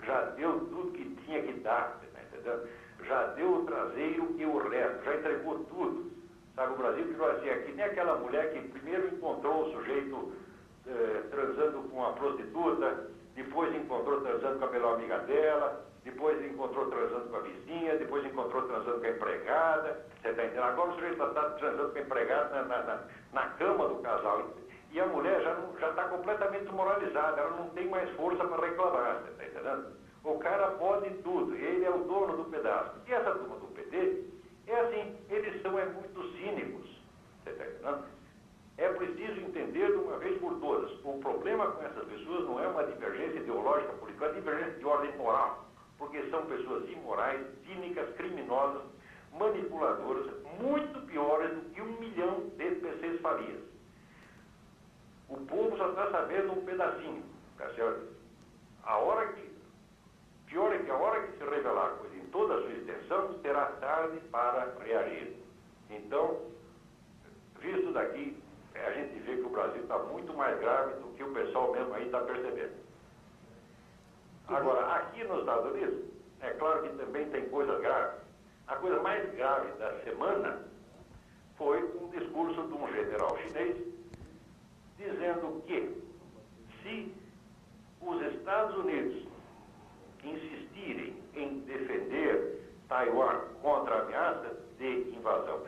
já deu tudo que tinha que dar, tá entendendo? Já deu o traseiro e o resto, já entregou tudo. Sabe, o Brasil virou assim, aqui nem aquela mulher que primeiro encontrou o sujeito transando com a prostituta, depois encontrou transando com a melhor amiga dela, depois encontrou transando com a vizinha, depois encontrou transando com a empregada, você está entendendo? Agora o sujeito está transando com a empregada na cama do casal. E a mulher já está completamente desmoralizada, ela não tem mais força para reclamar, você está entendendo? O cara pode tudo, ele é o dono do pedaço. E essa turma do PT, é assim, eles são muito cínicos, você está entendendo? É preciso entender de uma vez por todas, o problema com essas pessoas não é uma divergência ideológica política, é uma divergência de ordem moral, porque são pessoas imorais, cínicas, criminosas, manipuladoras, muito piores do que 1 milhão de PCs Farias. O povo só está sabendo um pedacinho, tá certo? Pior é que a hora que se revelar a coisa em toda a sua extensão, será tarde para reagir. Então, visto daqui, a gente vê que o Brasil está muito mais grave do que o pessoal mesmo aí está percebendo. Agora, aqui nos Estados Unidos, é claro que também tem coisas graves. A coisa mais grave da semana foi um discurso de um general chinês dizendo que se os Estados Unidos insistirem em defender Taiwan contra a ameaça de invasão